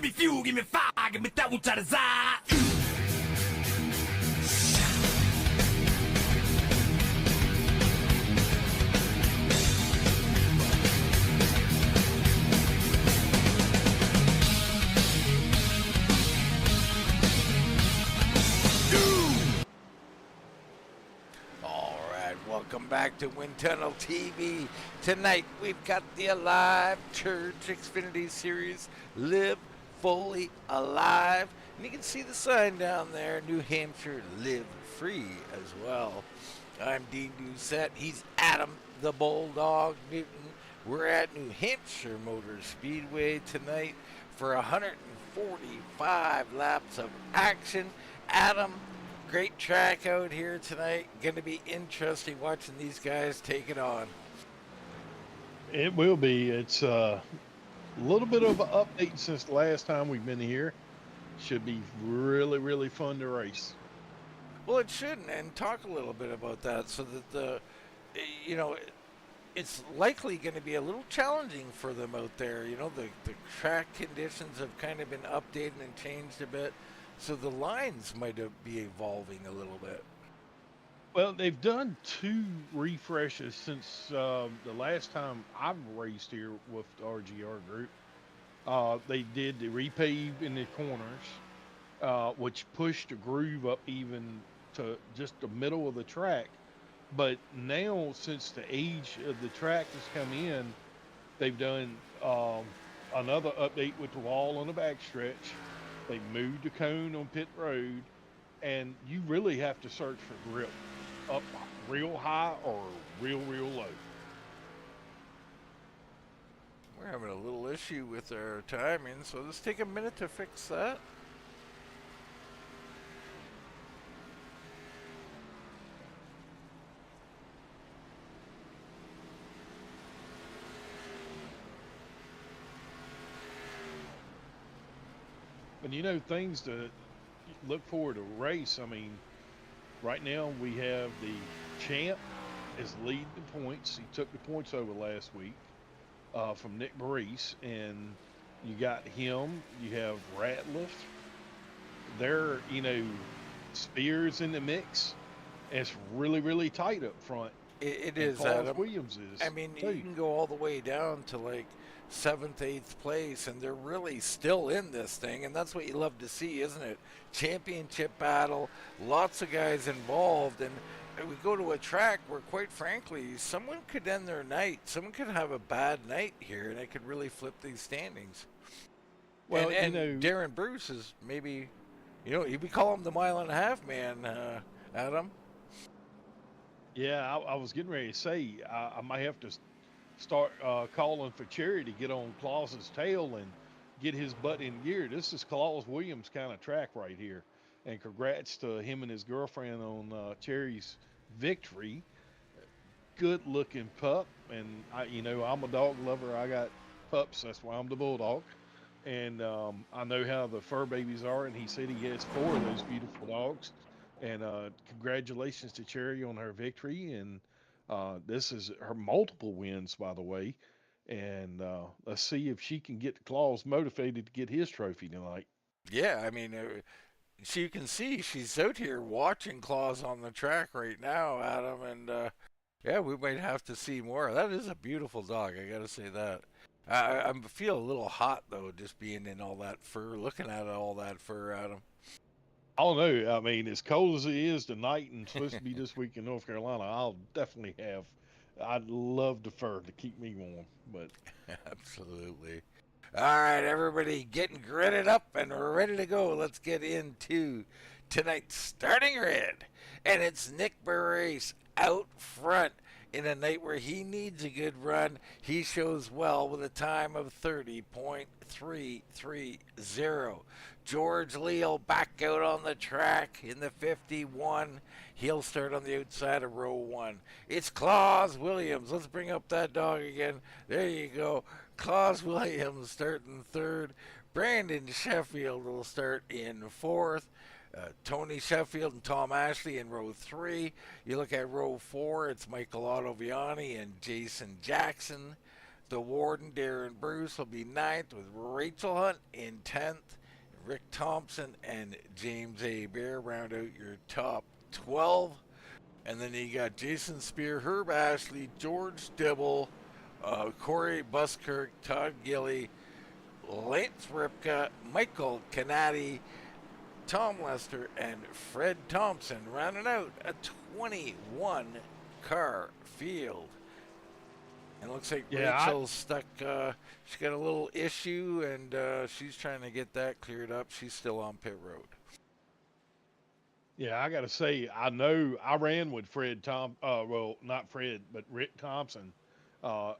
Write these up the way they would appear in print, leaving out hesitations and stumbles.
Give me fuel, give me fire, give me that which I desire. Welcome back to Wind Tunnel TV. Tonight we've got the Alive Church Xfinity Series, Live Fully Alive. And you can see the sign down there, New Hampshire, Live Free as well. I'm Dean Doucette. He's Adam the Bulldog Newton. We're at New Hampshire Motor Speedway tonight for 145 laps of action. Adam, great track out here tonight. Going to be interesting watching these guys take it on. It will be. It's a little bit of an update since the last time we've been here. Should be really, really fun to race. Well, it should, and talk a little bit about that so that it's likely going to be a little challenging for them out there. You know, the track conditions have kind of been updated and changed a bit. So the lines might be evolving a little bit. Well, they've done 2 refreshes since the last time I've raced here with the RGR group. They did the repave in the corners, which pushed the groove up even to just the middle of the track. But now, since the age of the track has come in, they've done another update with the wall on the backstretch. They moved the cone on pit road, and you really have to search for grip, up real high or real low. We're having a little issue with our timing, so let's take a minute to fix that. But you know, things to look forward to race. I mean, right now we have the champ is leading the points. He took the points over last week from Nick Maurice, and you got him. You have Ratliff. They're, Spears in the mix. It's really, really tight up front. It is, Adam. Williams is. I mean, you can go all the way down to like 7th, 8th place, and they're really still in this thing, and that's what you love to see, isn't it? Championship battle, lots of guys involved, and we go to a track where, quite frankly, someone could end their night. Someone could have a bad night here, and it could really flip these standings. Well, and Daren Bruce is maybe, we call him the 1.5 mile man, Adam. Yeah, I was getting ready to say I might have to start calling for Cherry to get on Claus's tail and get his butt in gear. This is Claus Williams kind of track right here. And congrats to him and his girlfriend on Cherry's victory. Good looking pup. And I'm a dog lover. I got pups. That's why I'm the Bulldog. And I know how the fur babies are. And he said he has 4 of those beautiful dogs. And congratulations to Cherry on her victory. And this is her multiple wins, by the way. And let's see if she can get Claus motivated to get his trophy tonight. Yeah, I mean, so you can see she's out here watching Claus on the track right now, Adam. And yeah, we might have to see more. That is a beautiful dog, I got to say that. I feel a little hot, though, just being in all that fur, looking at all that fur, Adam. I don't know. I mean, as cold as it is tonight and supposed to be this week in North Carolina, I'll definitely have. I'd love the fur to keep me warm, but absolutely. All right, everybody, getting gridded up and we're ready to go. Let's get into tonight's starting grid, and it's Nick Maurice out front. In a night where he needs a good run, he shows well with a time of 30.330. George Leal back out on the track in the 51. He'll start on the outside of row 1. It's Claus Williams. Let's bring up that dog again. There you go. Claus Williams starting 3rd. Brandon Sheffield will start in 4th. Tony Sheffield and Tom Ashley in row 3. You look at row 4, it's Michael Ottoviani and Jason Jackson. The Warden, Daren Bruce, will be 9th with Rachel Hunt in 10th. Rick Thompson and James A. Bear round out your top 12. And then you got Jason Spear, Herb Ashley, George Dibble, Corey Buskirk, Todd Gilly, Lance Ripka, Michael Canati, Tom Lester, and Fred Thompson rounding out a 21-car field. And it looks like Rachel's stuck. She's got a little issue, and she's trying to get that cleared up. She's still on pit road. Yeah, I got to say, I know I ran with well, not Fred, but Rick Thompson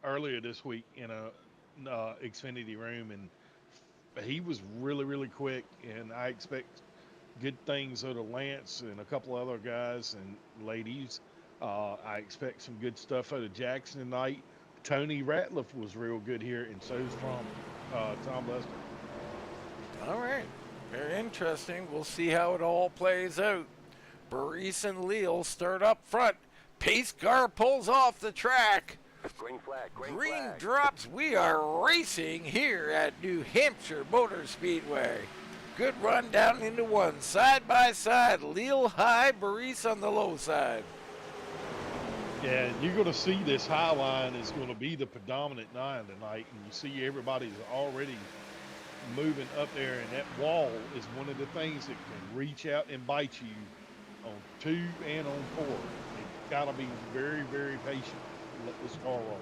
earlier this week in a Xfinity room, and he was really, really quick, and I expect good things out of Lance and a couple other guys and ladies. I expect some good stuff out of Jackson tonight. Tony Ratliff was real good here, and so's Tom Lester. All right. Very interesting. We'll see how it all plays out. Burris and Leal start up front. Pace car pulls off the track. Green flag, green Green flag. drops. We are racing here at New Hampshire Motor Speedway. Good run down into one. Side by side. Leal high, Burris on the low side. Yeah, and you're going to see this high line is going to be the predominant line tonight, and you see everybody's already moving up there, and that wall is one of the things that can reach out and bite you on 2 and on 4. You got to be very, very patient and let this car roll.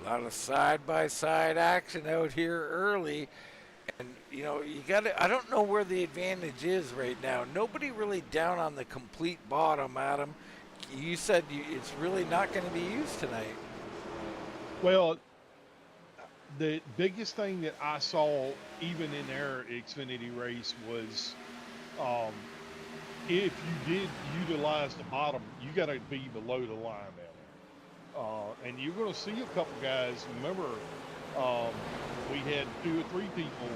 A lot of side-by-side action out here early. And, you know, you got to, I don't know where the advantage is right now. Nobody really down on the complete bottom, Adam. You said it's really not going to be used tonight. Well, the biggest thing that I saw even in their Xfinity race was if you did utilize the bottom, you got to be below the line down there. And you're going to see a couple guys. Remember, we had 2 or 3 people.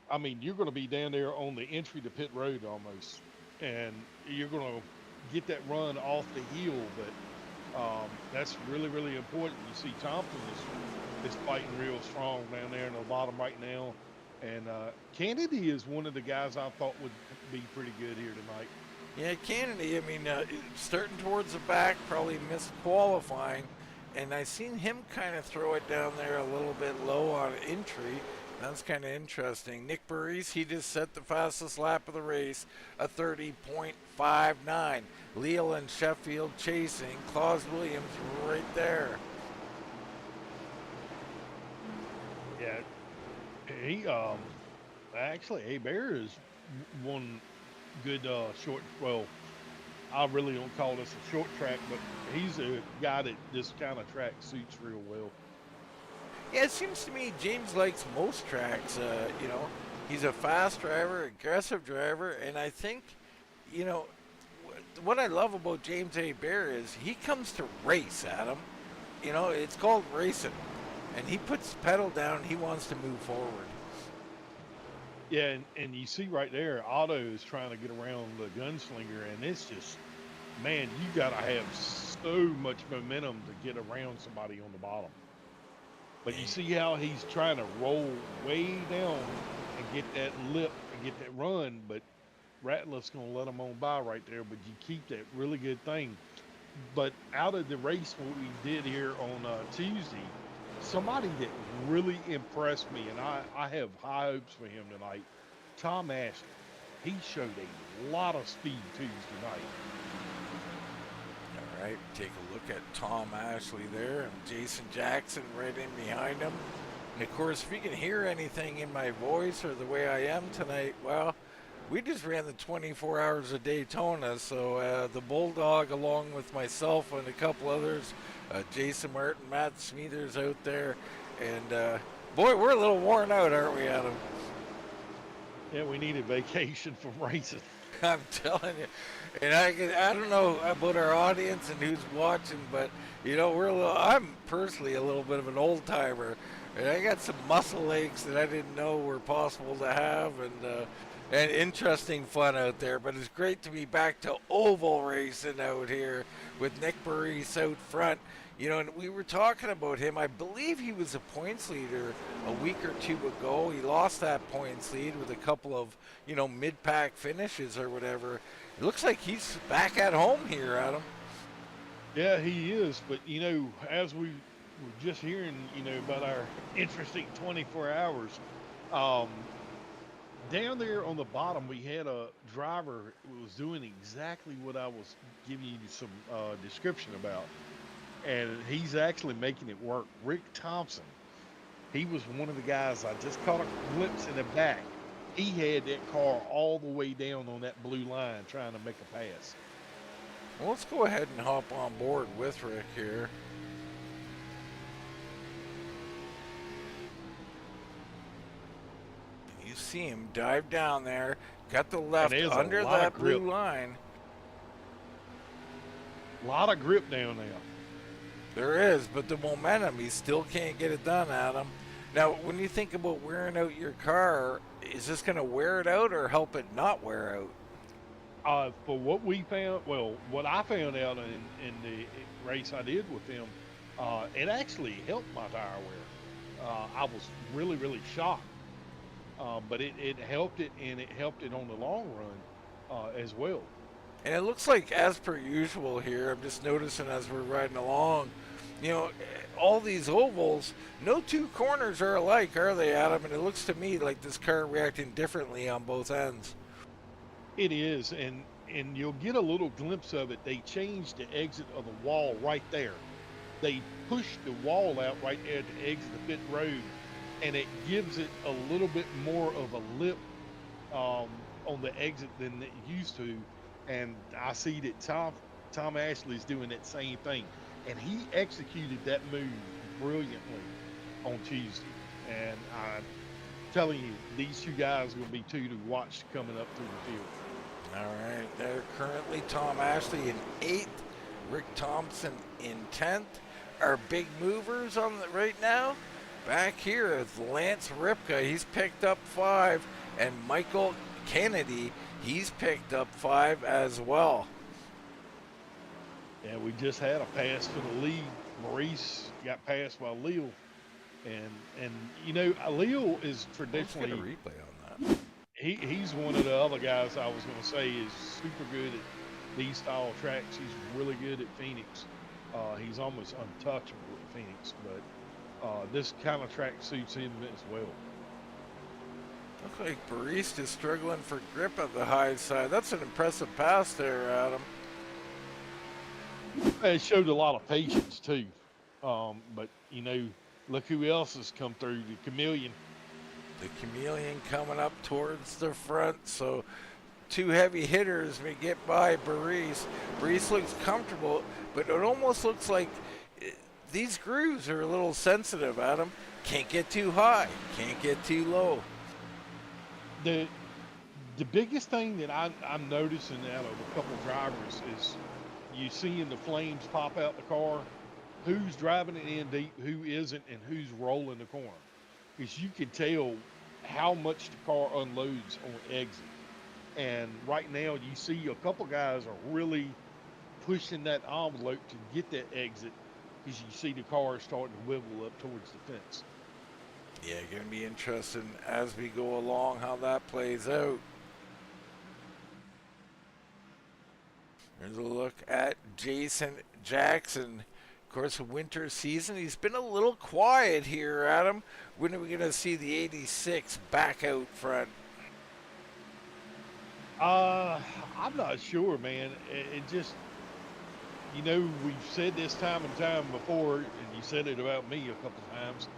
I mean, you're going to be down there on the entry to pit road almost, and you're going to get that run off the heel, but that's really, really important. You see Thompson is fighting real strong down there in the bottom right now, and Kennedy is one of the guys I thought would be pretty good here tonight. Yeah, Kennedy, I mean, starting towards the back, probably missed qualifying, and I seen him kind of throw it down there a little bit low on entry. That's kind of interesting. Nick Burris, he just set the fastest lap of the race, a 30.59. Leal and Sheffield chasing. Claus Williams right there. Yeah, he actually Bear is one good short. Well, I really don't call this a short track, but he's a guy that this kind of track suits real well. Yeah, it seems to me James likes most tracks. You know, he's a fast driver, aggressive driver, and I think, you know, what I love about James A. Bear is he comes to race, Adam. You know, it's called racing, and he puts the pedal down. He wants to move forward. Yeah, and you see right there, Otto is trying to get around the gunslinger, and it's just, man, you got to have so much momentum to get around somebody on the bottom. But you see how he's trying to roll way down and get that lip and get that run, but Ratliff's going to let him on by right there, but you keep that really good thing. But out of the race, what we did here on Tuesday, somebody that really impressed me, and I have high hopes for him tonight, Tom Ashley. He showed a lot of speed Tuesday night. All right, take a look at Tom Ashley there and Jason Jackson right in behind him. And of course, if you can hear anything in my voice or the way I am tonight, well, we just ran the 24 hours of Daytona, so the Bulldog along with myself and a couple others, Jason Martin, Matt Smethers out there, and boy, we're a little worn out, aren't we, Adam? Yeah, we need a vacation from racing. I'm telling you. And I don't know about our audience and who's watching, but, you know, I'm personally a little bit of an old timer, and I got some muscle aches that I didn't know were possible to have, and and interesting fun out there. But it's great to be back to oval racing out here with Nick Burris out front. You know, and we were talking about him. I believe he was a points leader a week or two ago. He lost that points lead with a couple of, mid-pack finishes or whatever. It looks like he's back at home here, Adam. Yeah, he is. But, as we were just hearing, about our interesting 24 hours, down there on the bottom, we had a driver who was doing exactly what I was giving you some description about. And he's actually making it work. Rick Thompson, he was one of the guys I just caught a glimpse in the back. He had that car all the way down on that blue line trying to make a pass. Well, let's go ahead and hop on board with Rick here. You see him dive down there, got the left under that blue line. A lot of grip down there. There is, but the momentum, he still can't get it done, Adam. Now, when you think about wearing out your car, is this going to wear it out or help it not wear out? For what we found, what I found out in the race I did with them, it actually helped my tire wear. I was really, really shocked. But it helped it, and it helped it on the long run as well. And it looks like, as per usual here, I'm just noticing as we're riding along, all these ovals, no two corners are alike, are they, Adam? And it looks to me like this car reacting differently on both ends. It is, and you'll get a little glimpse of it. They changed the exit of the wall right there. They pushed the wall out right there at the exit of the pit road, and it gives it a little bit more of a lip on the exit than it used to. And I see that Tom Ashley's doing that same thing, and he executed that move brilliantly on Tuesday. And I'm telling you, these two guys are going to be two to watch coming up through the field. All right, they're currently Tom Ashley in 8th, Rick Thompson in 10th. Our big movers on the right now, back here is Lance Ripka. He's picked up 5, and Michael Kennedy, he's picked up 5 as well. Yeah, we just had a pass to the lead. Maurice got passed by Leal, and Leal is traditionally. Let's get a replay on that. He's one of the other guys I was going to say is super good at these style tracks. He's really good at Phoenix. He's almost untouchable at Phoenix, but this kind of track suits him as well. Looks like Barista is struggling for grip at the high side. That's an impressive pass there, Adam. It showed a lot of patience too. But look who else has come through, the Chameleon. The Chameleon coming up towards the front, so 2 heavy hitters may get by Barris. Barris looks comfortable, but it almost looks like these grooves are a little sensitive, Adam. Can't get too high, can't get too low. The biggest thing that I'm noticing out of a couple of drivers is you seeing the flames pop out the car, who's driving it in deep, who isn't, and who's rolling the corner. Because you can tell how much the car unloads on exit. And right now you see a couple guys are really pushing that envelope to get that exit, because you see the car starting to wiggle up towards the fence. Yeah, going to be interesting as we go along how that plays out. Here's a look at Jason Jackson. Of course, winter season, he's been a little quiet here, Adam. When are we going to see the 86 back out front? I'm not sure, man. It just, we've said this time and time before, and you said it about me a couple times.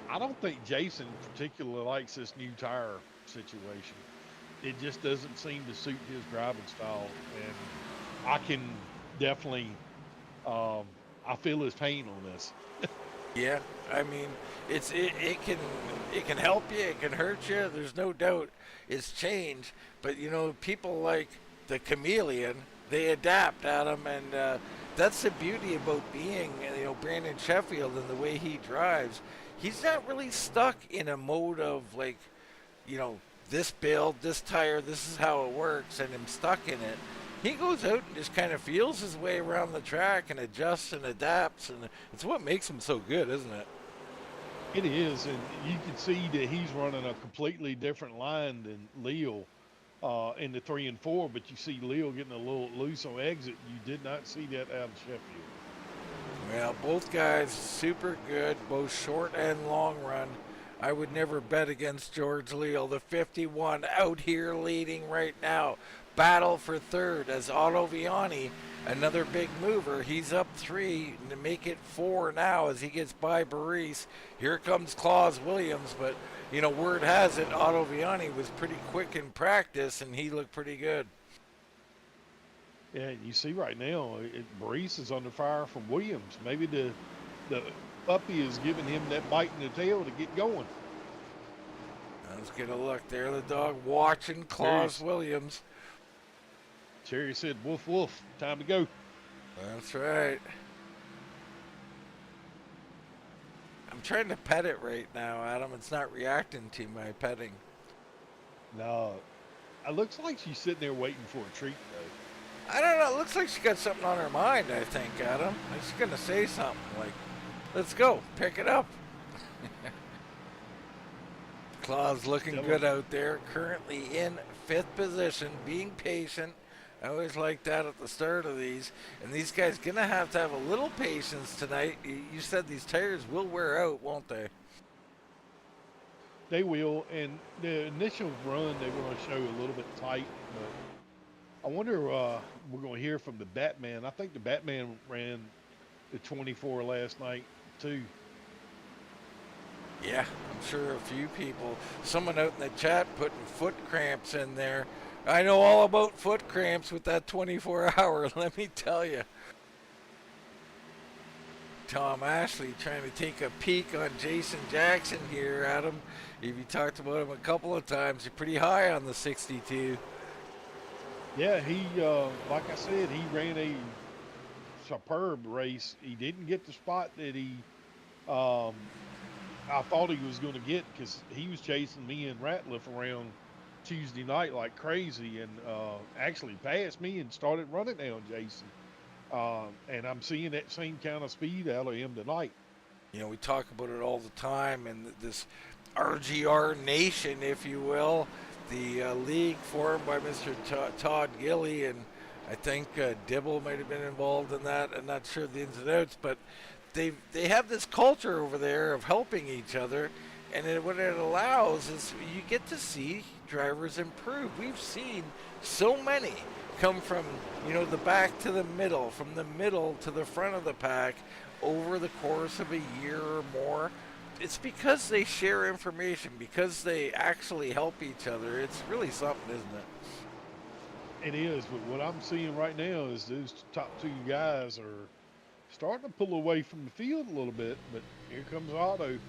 I don't think Jason particularly likes this new tire situation. It just doesn't seem to suit his driving style, and I can definitely, I feel his pain on this. Yeah, I mean, it can help you, it can hurt you. There's no doubt it's change, but people like the Chameleon, they adapt, Adam, and that's the beauty about being Brandon Sheffield and the way he drives. He's not really stuck in a mode of this build, this tire, this is how it works, and I'm stuck in it. He goes out and just kind of feels his way around the track and adjusts and adapts, and it's what makes him so good, isn't it? It is, and you can see that he's running a completely different line than Leo in the 3 and 4, but you see Leo getting a little loose on exit. You did not see that out of Sheffield. Well, both guys super good, both short and long run. I would never bet against George Leal, the 51 out here leading right now. Battle for third as Ottoviani, another big mover. He's up 3 to make it 4 now as he gets by Baris. Here comes Claus Williams, but you know, word has it Ottoviani was pretty quick in practice and he looked pretty good. Yeah, you see right now, Baris is under fire from Williams. Maybe the puppy is giving him that bite in the tail to get going. Let's get a look there. The dog watching Claus Williams. Cherry said, "Woof, woof, time to go." That's right. I'm trying to pet it right now, Adam. It's not reacting to my petting. No, it looks like she's sitting there waiting for a treat, though. I don't know. It looks like she got something on her mind, I think, Adam. She's going to say something like, let's go, pick it up. Claus looking good out there, currently in 5th position, being patient. I always like that at the start of these. And these guys going to have a little patience tonight. You said these tires will wear out, won't they? They will, and the initial run they were going to show a little bit tight, but I wonder, we're going to hear from the Batman. I think the Batman ran the 24 last night, too. Yeah, I'm sure a few people. Someone out in the chat putting foot cramps in there. I know all about foot cramps with that 24-hour, let me tell you. Tom Ashley trying to take a peek on Jason Jackson here, Adam. If you talked about him a couple of times, you're pretty high on the 62. Yeah, he, like I said, he ran a superb race. He didn't get the spot that he, I thought he was going to get, because he was chasing me and Ratliff around Tuesday night like crazy, and actually passed me and started running down Jason. And I'm seeing that same kind of speed out of him tonight. You know, we talk about it all the time, and this RGR Nation, if you will, the league formed by Mr. Todd Gilly, and I think Dibble might have been involved in that. I'm not sure the ins and outs, but they have this culture over there of helping each other, and what it allows is you get to see drivers improve. We've seen so many come from, you know, the back to the middle, from the middle to the front of the pack over the course of a year or more. It's because they share information, because they actually help each other. It's really something, isn't it? It is, but what I'm seeing right now is those top 2 guys are starting to pull away from the field a little bit, but here comes Otto.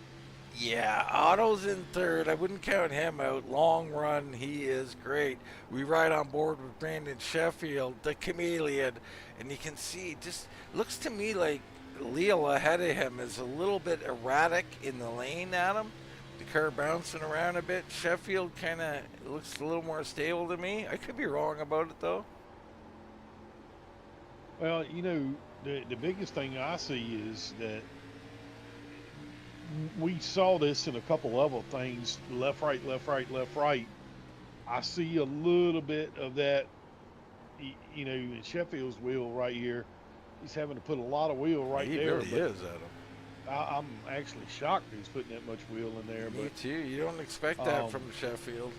Yeah, Otto's in 3rd. I wouldn't count him out. Long run, he is great. We ride on board with Brandon Sheffield, the chameleon, and you can see, just looks to me like Leal ahead of him is a little bit erratic in the lane, Adam. The car bouncing around a bit. Sheffield kind of looks a little more stable to me. I could be wrong about it, though. Well, you know, the biggest thing I see is that we saw this in a couple other things, left, right, left, right, left, right. I see a little bit of that, you know, in Sheffield's wheel right here. He's having to put a lot of wheel right he there. He really is, Adam. I'm actually shocked he's putting that much wheel in there. Me too. You don't expect that from Sheffield.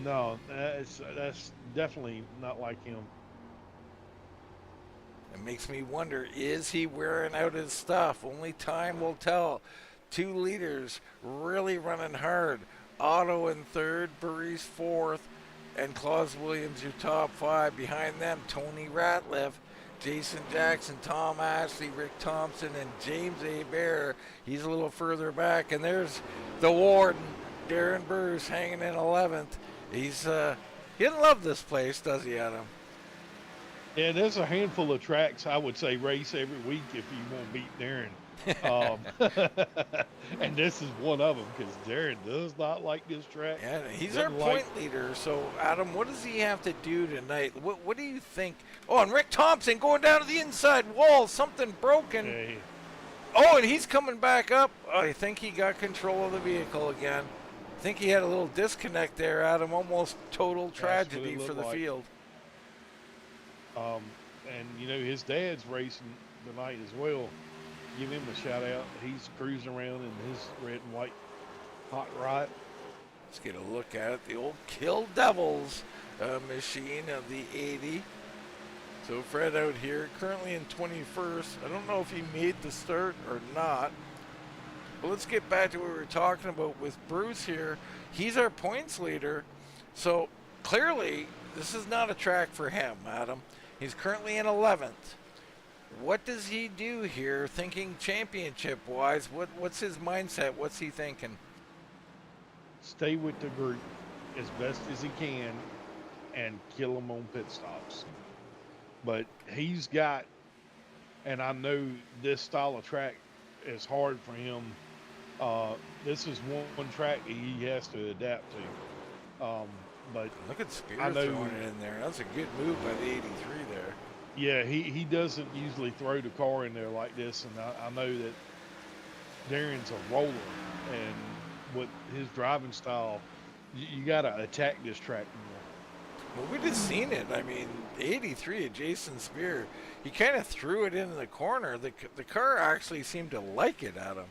No, that's definitely not like him. It makes me wonder, is he wearing out his stuff? Only time will tell. 2 leaders really running hard. Otto in 3rd, Baris 4th, and Claus Williams your top 5. Behind them, Tony Ratliff, Jason Jackson, Tom Ashley, Rick Thompson, and James Hebert. He's a little further back. And there's the warden, Daren Bruce, hanging in 11th. He doesn't love this place, does he, Adam? Yeah, there's a handful of tracks I would say race every week if you want to beat Daren. Um, and this is one of them because Daren does not like this track. Yeah, he's our Doesn't like. point leader. So, Adam, what does he have to do tonight? What do you think? Oh, and Rick Thompson going down to the inside wall. Something broken. Hey, Oh, and he's coming back up. I think he got control of the vehicle again. I think he had a little disconnect there, Adam. Almost total tragedy for the like. field. And you know his dad's racing tonight as well. Give him a shout out. He's cruising around in his red and white hot rod. Let's get a look at it. The old Kill Devils machine of the 80. So Fred out here, currently in 21st. I don't know if he made the start or not. But let's get back to what we were talking about with Bruce here. He's our points leader. So clearly, this is not a track for him, Adam. He's currently in 11th. What does he do here, thinking championship-wise? What's his mindset? What's he thinking? Stay with the group as best as he can and kill them on pit stops. But he's got, and I know this style of track is hard for him. This is one track he has to adapt to. But Look at Spears I know, throwing it in there. That's a good move by the 83 there. yeah, he doesn't usually throw the car in there like this, and I know that Daren's a roller, and with his driving style, you got to attack this track more. Well, we just seen it. I mean, the 83 of Jason Spear, he kind of threw it into the corner. The car actually seemed to like it, Adam.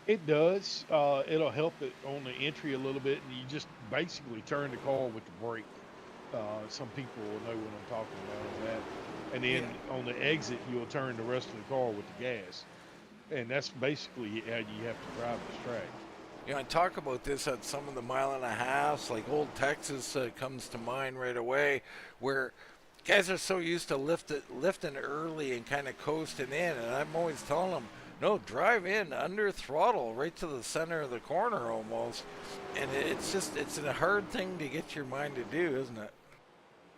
It does. It'll help it on the entry a little bit, and you just basically turn the car with the brake. Some people will know what I'm talking about on that. And then on the exit, you'll turn the rest of the car with the gas. And that's basically how you have to drive this track. You know, I talk about this at some of the mile and a halves, like Old Texas comes to mind right away, where guys are so used to lifting early and kind of coasting in, and I'm always telling them, no, drive in under throttle right to the center of the corner almost, and it's a hard thing to get your mind to do, isn't it?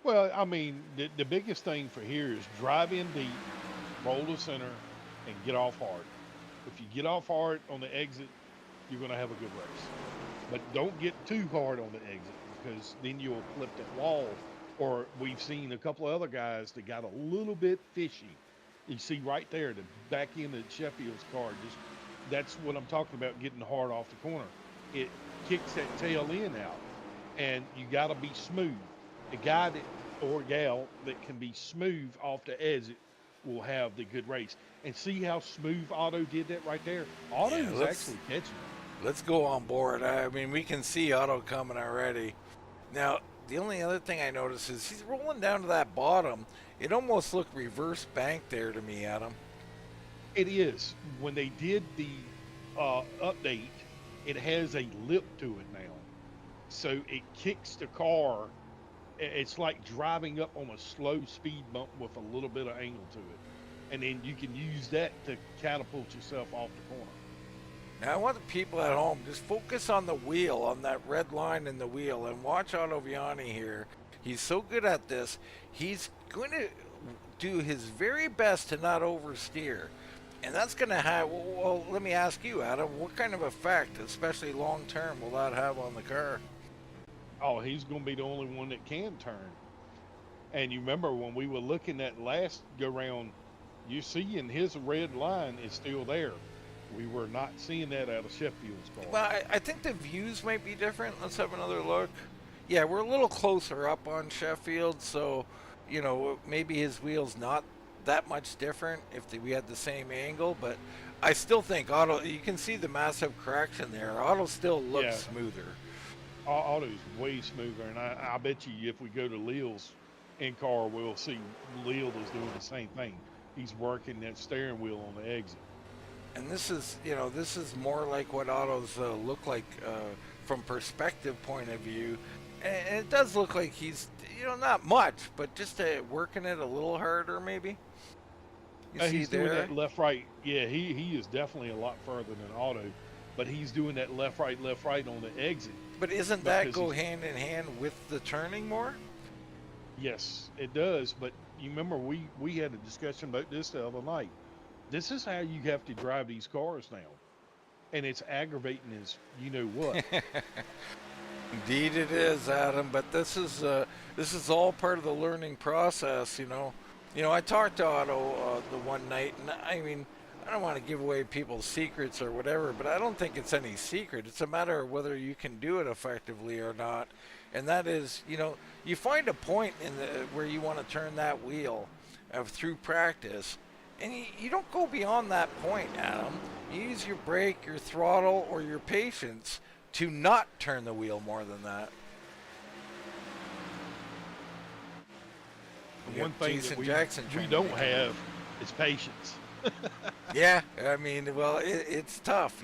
Well, I mean, the biggest thing for here is drive in deep, roll the center, and get off hard. If you get off hard on the exit, you're going to have a good race. But don't get too hard on the exit, because then you'll flip that wall. Or we've seen a couple of other guys that got a little bit fishy. You see right there, the back end of Sheffield's car, that's what I'm talking about, getting hard off the corner. It kicks that tail end out, and you got to be smooth. The guy or gal that can be smooth off the exit will have the good race. And see how smooth Otto did that right there? Otto is actually catching it. Let's go on board. I mean, we can see Otto coming already. Now, the only other thing I noticed is he's rolling down to that bottom. It almost looked reverse banked there to me, Adam. It is. When they did the update, it has a lip to it now. So it kicks the car. It's like driving up on a slow speed bump with a little bit of angle to it. And then you can use that to catapult yourself off the corner. Now, I want the people at home, just focus on the wheel, on that red line in the wheel, and watch Ottoviani here. He's so good at this. He's going to do his very best to not oversteer. And that's going to have, well, let me ask you, Adam, what kind of effect, especially long term, will that have on the car? Oh, he's going to be the only one that can turn. And you remember when we were looking at last go round, you see in his red line is still there. We were not seeing that out of Sheffield's car. Well, I think the views might be different. Let's have another look. Yeah, we're a little closer up on Sheffield, so, you know, maybe his wheel's not that much different if we had the same angle, but I still think Otto, you can see the massive correction there. Otto still looks smoother. Otto's way smoother, and I bet you if we go to Leal's in-car, we'll see Leal is doing the same thing. He's working that steering wheel on the exit. And this is, you know, this is more like what Otto's look like from perspective point of view. And it does look like he's, you know, not much, but just working it a little harder maybe. You see he's there? doing that left-right. Yeah, he is definitely a lot further than Otto, but he's doing that left-right on the exit. But isn't that go hand in hand with the turning more? Yes, it does. But you remember we had a discussion about this the other night. This is how you have to drive these cars now, and it's aggravating as you know what. Indeed, it is, Adam. But this is all part of the learning process. I talked to Otto the one night, and I mean, I don't want to give away people's secrets or whatever, but I don't think it's any secret. It's a matter of whether you can do it effectively or not. And that is, you find a point where you want to turn that wheel through practice, and you don't go beyond that point, Adam. You use your brake, your throttle, or your patience to not turn the wheel more than that. The one thing Jason that Jackson we trying to don't make it. have is patience. Yeah, I mean, well, it's tough,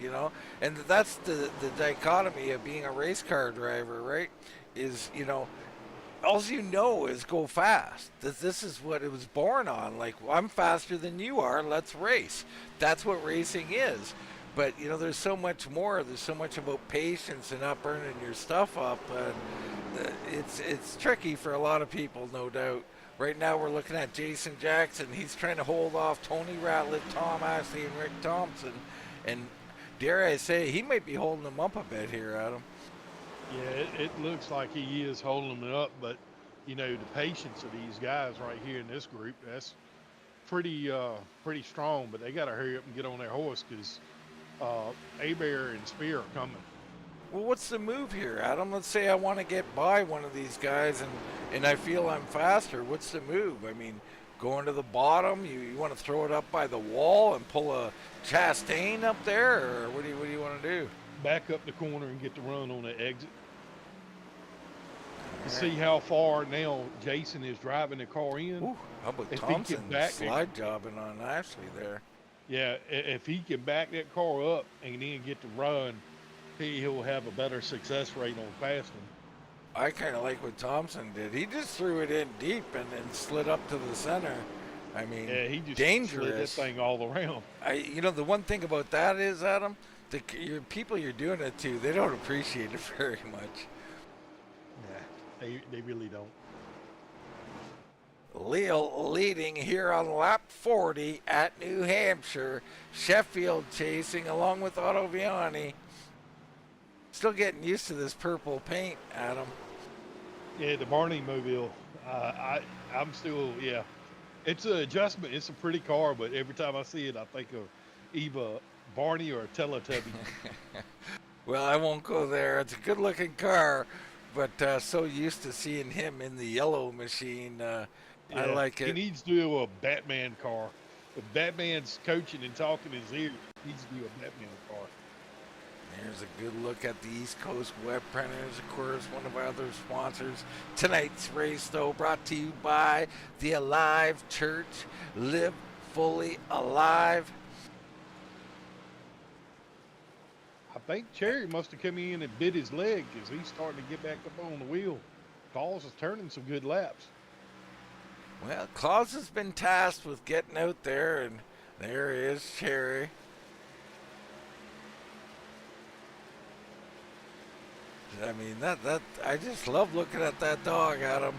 and that's the dichotomy of being a race car driver, right? Is, all you know is go fast. This is what it was born on. Like, I'm faster than you are, let's race. That's what racing is. But, there's so much more. There's so much about patience and not burning your stuff up. And it's tricky for a lot of people, no doubt. Right now we're looking at Jason Jackson. He's trying to hold off Tony Ratliff, Tom Ashley, and Rick Thompson. And dare I say, he might be holding them up a bit here, Adam. Yeah, it looks like he is holding them up, but the patience of these guys right here in this group, that's pretty strong. But they got to hurry up and get on their horse because Abear and Spear are coming. Well, what's the move here, Adam? Let's say I want to get by one of these guys and I feel I'm faster. What's the move? I mean, going to the bottom, you want to throw it up by the wall and pull a Chastain up there, or what do you want to do? Back up the corner and get the run on the exit. To see how far now Jason is driving the car in. Ooh, how about If he Thompson can back slide jobbing on Ashley there? Yeah, if he can back that car up and then get the run, he'll have a better success rate on passing. I kind of like what Thompson did. He just threw it in deep and slid up to the center. I mean, Yeah, he just dangerous. slid that thing all around. The one thing about that is, Adam, your people you're doing it to, they don't appreciate it very much. Nah, they really don't. Leal leading here on lap 40 at New Hampshire. Sheffield chasing along with Ottoviani. Still getting used to this purple paint, Adam. Yeah, the Barney Mobile. I'm still, yeah. It's an adjustment. It's a pretty car, but every time I see it, I think of either Barney or a Teletubby. Well, I won't go there. It's a good-looking car, but so used to seeing him in the yellow machine. I like it. He needs to do a Batman car. If Batman's coaching and talking in his ear, he needs to do a Batman car. There's a good look at the East Coast Web Printers, of course, one of our other sponsors. Tonight's race, though, brought to you by the Alive Church. Live fully alive. I think Cherry must have come in and bit his leg because he's starting to get back up on the wheel. Claus is turning some good laps. Well, Claus has been tasked with getting out there, and there is Cherry. I mean, that I just love looking at that dog, Adam.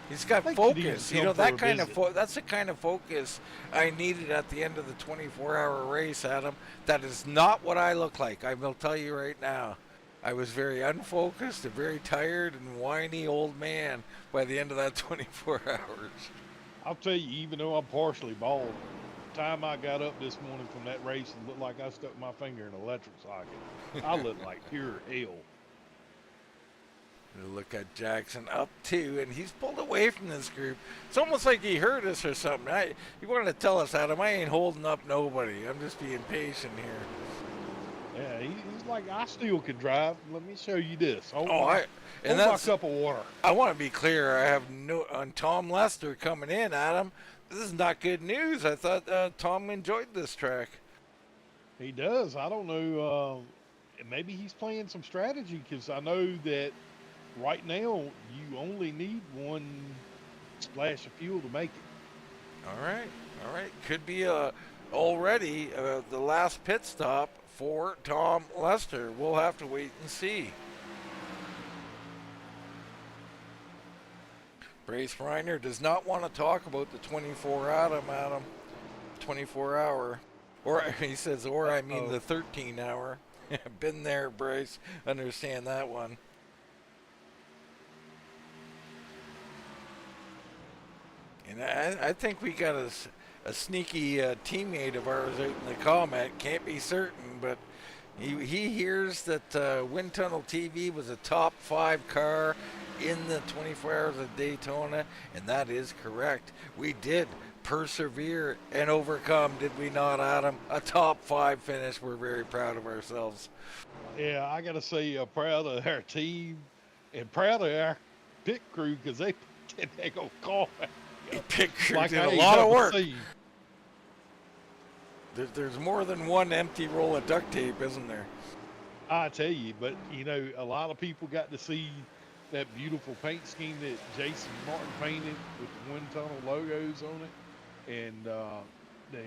He's got focus. That kind of that's the kind of focus I needed at the end of the 24-hour race, Adam. That is not what I look like. I will tell you right now. I was very unfocused, a very tired and whiny old man by the end of that 24 hours. I'll tell you, even though I'm partially bald, the time I got up this morning from that race, it looked like I stuck my finger in an electric socket. I look like pure hell. Look at Jackson up two, and he's pulled away from this group. It's almost like he heard us or something. He wanted to tell us, Adam, I ain't holding up nobody. I'm just being patient here. Yeah, he's like, I still can drive. Let me show you this. And that's my cup of water. I want to be clear. I have on Tom Lester coming in, Adam. This is not good news. I thought Tom enjoyed this track. He does. I don't know. Maybe he's playing some strategy because I know that right now you only need one splash of fuel to make it. All right. Could be already the last pit stop for Tom Lester. We'll have to wait and see. Brace Reiner does not want to talk about the 24 Adam. 24-hour. Or he says, or I mean the 13-hour. Been there, Bryce. Understand that one. And I think we got a sneaky teammate of ours out in the comment. Can't be certain, but he hears that Wind Tunnel TV was a top 5 car in the 24 Hours of Daytona, and that is correct. We did persevere and overcome, did we not, Adam? A top 5 finish. We're very proud of ourselves. Yeah, I got to say, proud of our team and proud of our pit crew because they put that dang car. Pit crew did a lot of work. Seen. There's more than one empty roll of duct tape, isn't there? I tell you, but you know, a lot of people got to see that beautiful paint scheme that Jason Martin painted with the Wind Tunnel logos on it, and the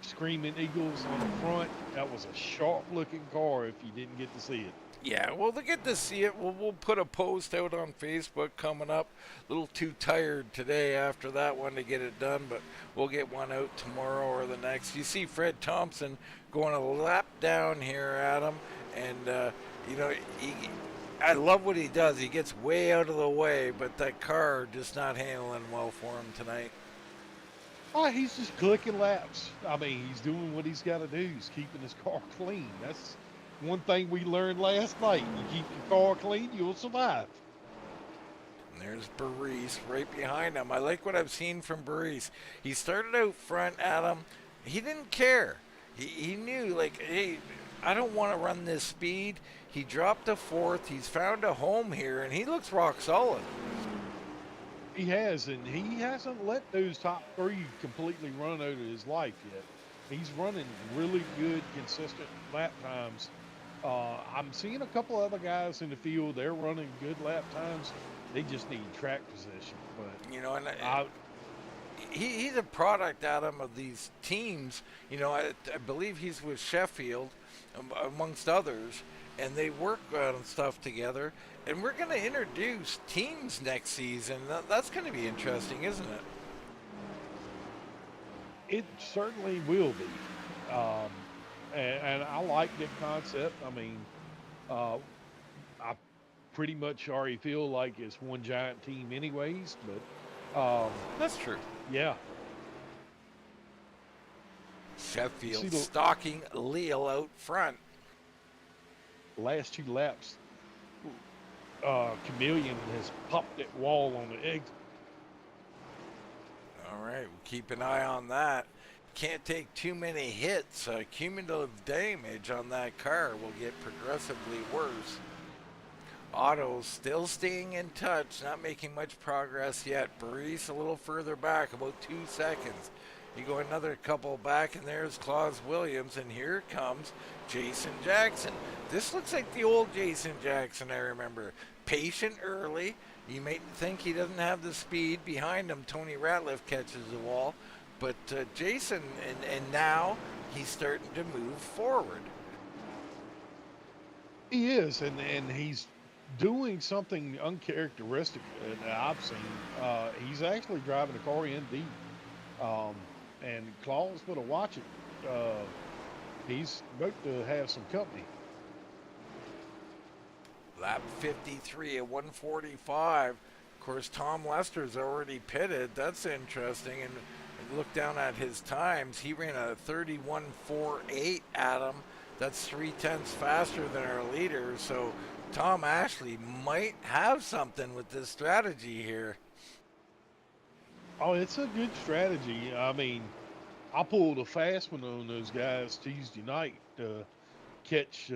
Screaming Eagles on the front. That was a sharp-looking car if you didn't get to see it. Yeah, well, to get to see it, we'll put a post out on Facebook coming up. A little too tired today after that one to get it done, but we'll get one out tomorrow or the next. You see Fred Thompson going a lap down here, Adam, and, you know, I love what he does. He gets way out of the way, but that car just not handling well for him tonight. Oh, he's just clicking laps. I mean, he's doing what he's got to do. He's keeping his car clean. That's one thing we learned last night. You keep your car clean, you'll survive. And there's Baris right behind him. I like what I've seen from Baris. He started out front, Adam. He didn't care. He knew, like, hey, I don't want to run this speed. He dropped to 4th. He's found a home here, and he looks rock solid. He has, and he hasn't let those top 3 completely run out of his life yet. He's running really good, consistent lap times. I'm seeing a couple other guys in the field. They're running good lap times. They just need track position. But you know, and he's a product, Adam, of these teams. You know, I believe he's with Sheffield, amongst others, and they work on stuff together. And we're going to introduce teams next season. That's going to be interesting, isn't it? It certainly will be. And I like the concept. I mean, I pretty much already feel like it's one giant team anyways, but that's true. Yeah. Sheffield stalking Leal out front. Last 2 laps, Chameleon has popped that wall on the exit. All right, we'll keep an eye on that. Can't take too many hits. Cumulative damage on that car will get progressively worse. Otto's still staying in touch, not making much progress yet. Baris a little further back, about 2 seconds. You go another couple back, and there's Claus Williams, and here comes Jason Jackson. This looks like the old Jason Jackson I remember. Patient early. You may think he doesn't have the speed. Behind him, Tony Ratliff catches the wall. But Jason, and now he's starting to move forward. He is, and he's doing something uncharacteristic that I've seen. He's actually driving a car in deep. And Claus better watch it. He's about to have some company. Lap 53 at 145. Of course, Tom Lester's already pitted. That's interesting. And look down at his times. He ran a 31.48, Adam. That's 0.3 faster than our leader. So Tom Ashley might have something with this strategy here. Oh, it's a good strategy. I mean, I pulled a fast one on those guys Tuesday night to catch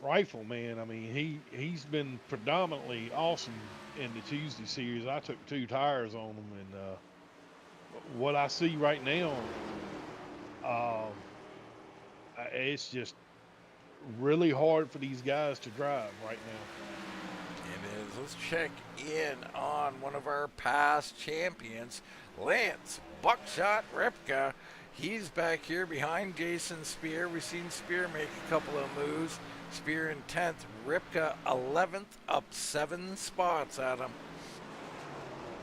Rifle Man. I mean, he's been predominantly awesome in the Tuesday series. I took 2 tires on him, and what I see right now, it's just really hard for these guys to drive right now. It is. Let's check in on one of our past champions, Lance Buckshot Ripka. He's back here behind Jason Spear. We've seen Spear make a couple of moves. Spear in 10th, Ripka 11th, up 7 spots, Adam.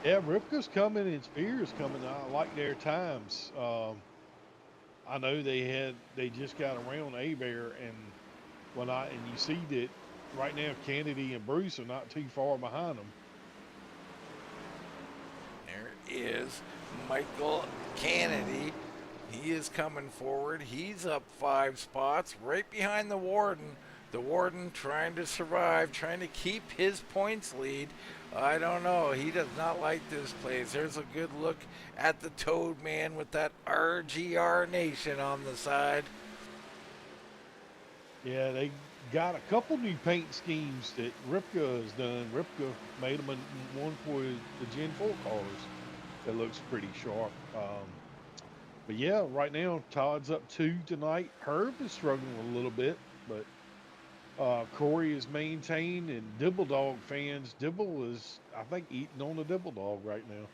Yeah, Ripke's coming and Spears coming. I like their times. I know they just got around Abear, and and you see that right now Kennedy and Bruce are not too far behind them. There is Michael Kennedy. He is coming forward. He's up 5 spots right behind the Warden. The Warden trying to survive, trying to keep his points lead. I don't know. He does not like this place. There's a good look at the Toad Man with that RGR Nation on the side. Yeah, they got a couple new paint schemes that Ripke has done. Ripke made them one for the Gen 4 cars that looks pretty sharp. But yeah, right now Todd's up 2 tonight. Herb is struggling a little bit, but Corey is maintained, and Dibble Dog fans, Dibble is, I think, eating on the Dibble Dog right now.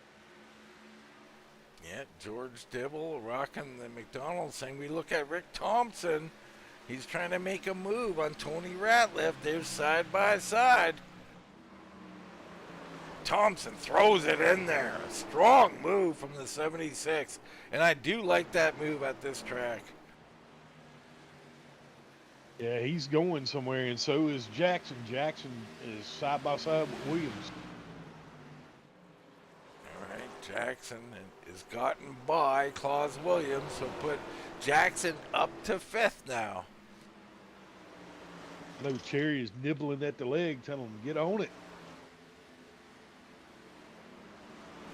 Yeah, George Dibble rocking the McDonald's thing. We look at Rick Thompson. He's trying to make a move on Tony Ratliff. They're side by side. Thompson throws it in there. A strong move from the 76. And I do like that move at this track. Yeah, he's going somewhere, and so is Jackson. Jackson is side by side with Williams. All right, Jackson is gotten by Claus Williams, so put Jackson up to 5th now. I know Cherry is nibbling at the leg, telling him to get on it.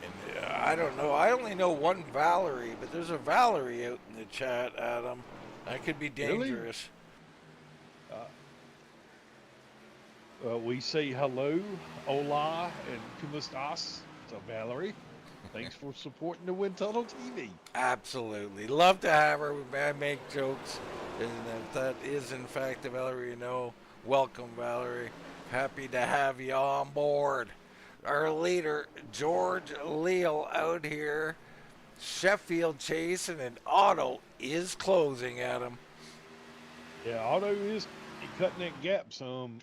And I don't know. I only know one Valerie, but there's a Valerie out in the chat, Adam. That could be dangerous. Really? We say hello, hola, and como estas to Valerie. Thanks for supporting the Wind Tunnel TV. Absolutely. Love to have her. We may make jokes. And if that is, in fact, the Valerie you know, welcome, Valerie. Happy to have you on board. Our leader, George Leal, out here. Sheffield chasing, and Otto is closing at him. Yeah, Otto is cutting that gap some.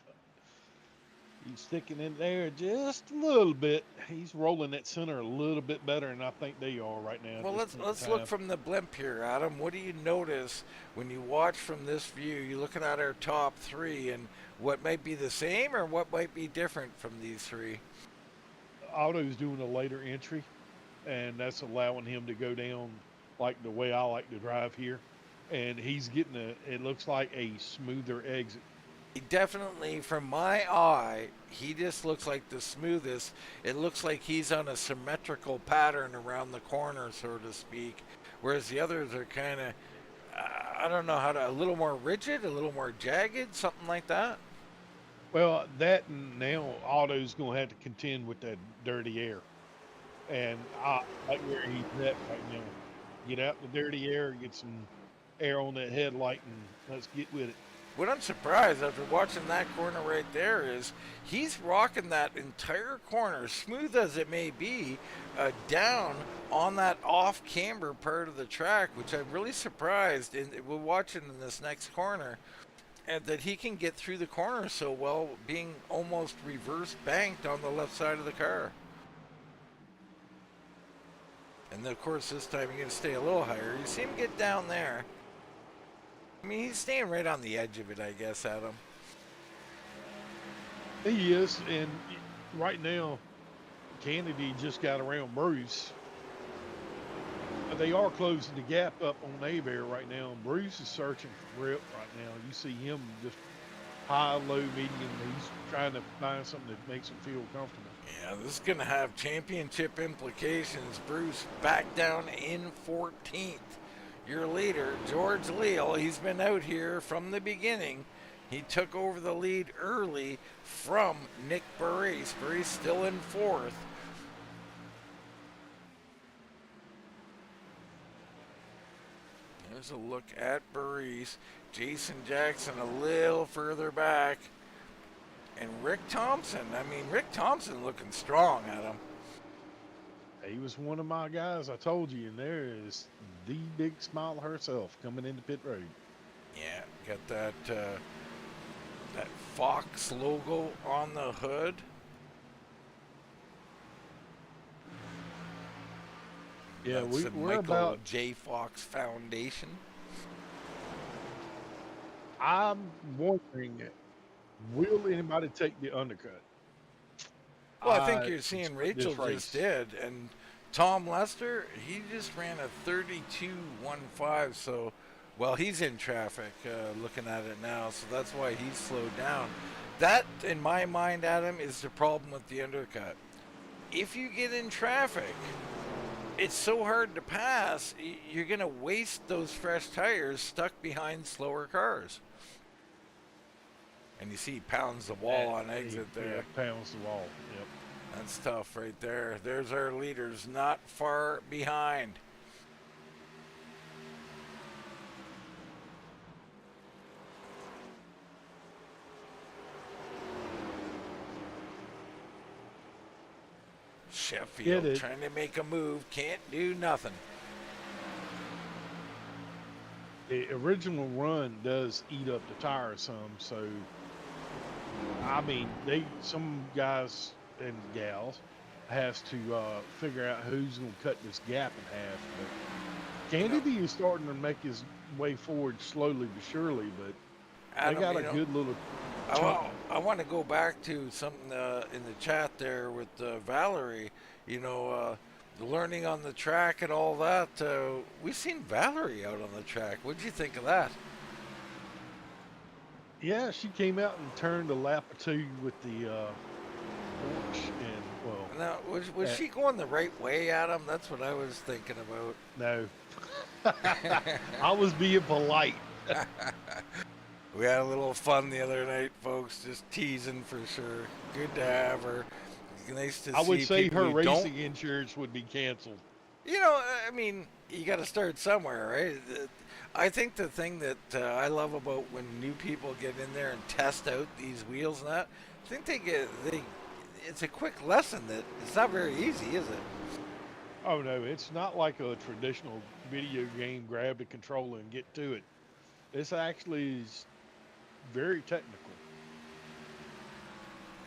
He's sticking in there just a little bit. He's rolling that center a little bit better than I think they are right now. Well, let's look from the blimp here, Adam. What do you notice when you watch from this view? You're looking at our top 3, and what might be the same or what might be different from these 3? Otto's doing a later entry, and that's allowing him to go down like the way I like to drive here. And he's getting it looks like a smoother exit. He definitely, from my eye, he just looks like the smoothest. It looks like he's on a symmetrical pattern around the corner, so to speak, whereas the others are kind of, I don't know how to, a little more rigid, a little more jagged, something like that. Well, that and now Otto's going to have to contend with that dirty air. And I like where he's at right now. Get out the dirty air, get some air on that headlight, and let's get with it. What I'm surprised after watching that corner right there is he's rocking that entire corner, smooth as it may be, down on that off-camber part of the track, which I'm really surprised we're watching in this next corner, and that he can get through the corner so well, being almost reverse banked on the left side of the car. And of course, this time you're going to stay a little higher. You see him get down there. I mean, he's staying right on the edge of it, I guess, Adam. He is, and right now, Kennedy just got around Bruce. They are closing the gap up on Abear right now, and Bruce is searching for grip right now. You see him just high, low, medium. He's trying to find something that makes him feel comfortable. Yeah, this is going to have championship implications. Bruce back down in 14th. Your leader, George Leal, he's been out here from the beginning. He took over the lead early from Nick Burris. Burris still in 4th. There's a look at Burris. Jason Jackson a little further back. And Rick Thompson. I mean, Rick Thompson looking strong at him. He was one of my guys, I told you, and there is the big smile herself coming into pit road. Yeah, got that that Fox logo on the hood. Yeah, That's the we're Michael about. J. Fox Foundation. I'm wondering, will anybody take the undercut? Well, I think I you're seeing suspect Rachel this just race. did, and Tom Lester, he just ran a 32.15. So, well, he's in traffic, looking at it now, so that's why he's slowed down. That, in my mind, Adam, is the problem with the undercut. If you get in traffic, it's so hard to pass. You're going to waste those fresh tires stuck behind slower cars. And you see he pounds the wall on exit there. Yeah, pounds the wall. Yep. That's tough right there. There's our leaders, not far behind. Sheffield trying to make a move, can't do nothing. The original run does eat up the tire some, so I mean, some guys and gals has to figure out who's going to cut this gap in half. But Kennedy is starting to make his way forward slowly but surely, but Adam, they got a good little. I want to go back to something in the chat there with Valerie. Learning on the track and all that. We've seen Valerie out on the track. What'd you think of that? Yeah, she came out and turned a lap or two with the Porsche, and well. Now, was she going the right way, Adam? That's what I was thinking about. No, I was being polite. We had a little fun the other night, folks. Just teasing for sure. Good to have her. Nice to see. I would say her racing insurance would be canceled. I mean, you got to start somewhere, right? I think the thing that I love about when new people get in there and test out these wheels and that, I think it's a quick lesson that it's not very easy, is it? Oh no, it's not like a traditional video game. Grab the controller and get to it. This actually is very technical.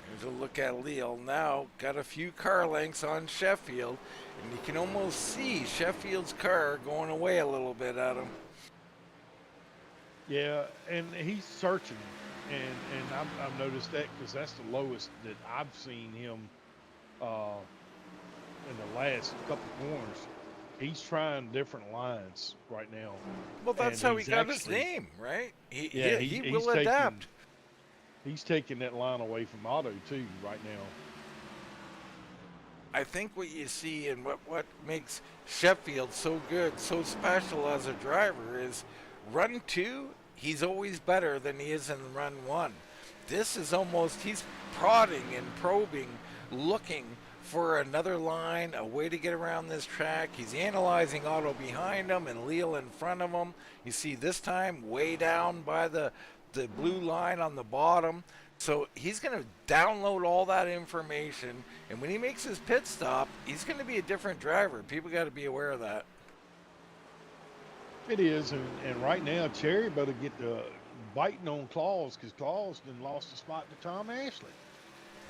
Here's a look at Leal now. Got a few car lengths on Sheffield, and you can almost see Sheffield's car going away a little bit at him. Yeah, and he's searching, and I've noticed that because that's the lowest that I've seen him in the last couple corners. He's trying different lines right now. Well, that's how he got his name, right? He will adapt. He's taking that line away from Otto too right now. I think what you see and what makes Sheffield so good, so special as a driver is run 2, he's always better than he is in run 1. This is almost, he's prodding and probing, looking for another line, a way to get around this track. He's analyzing Otto behind him and Leal in front of him. You see this time way down by the blue line on the bottom. So he's going to download all that information, and when he makes his pit stop, he's going to be a different driver. People got to be aware of that. It is, and right now Cherry better get biting on Claus, because Claus then lost the spot to Tom Ashley.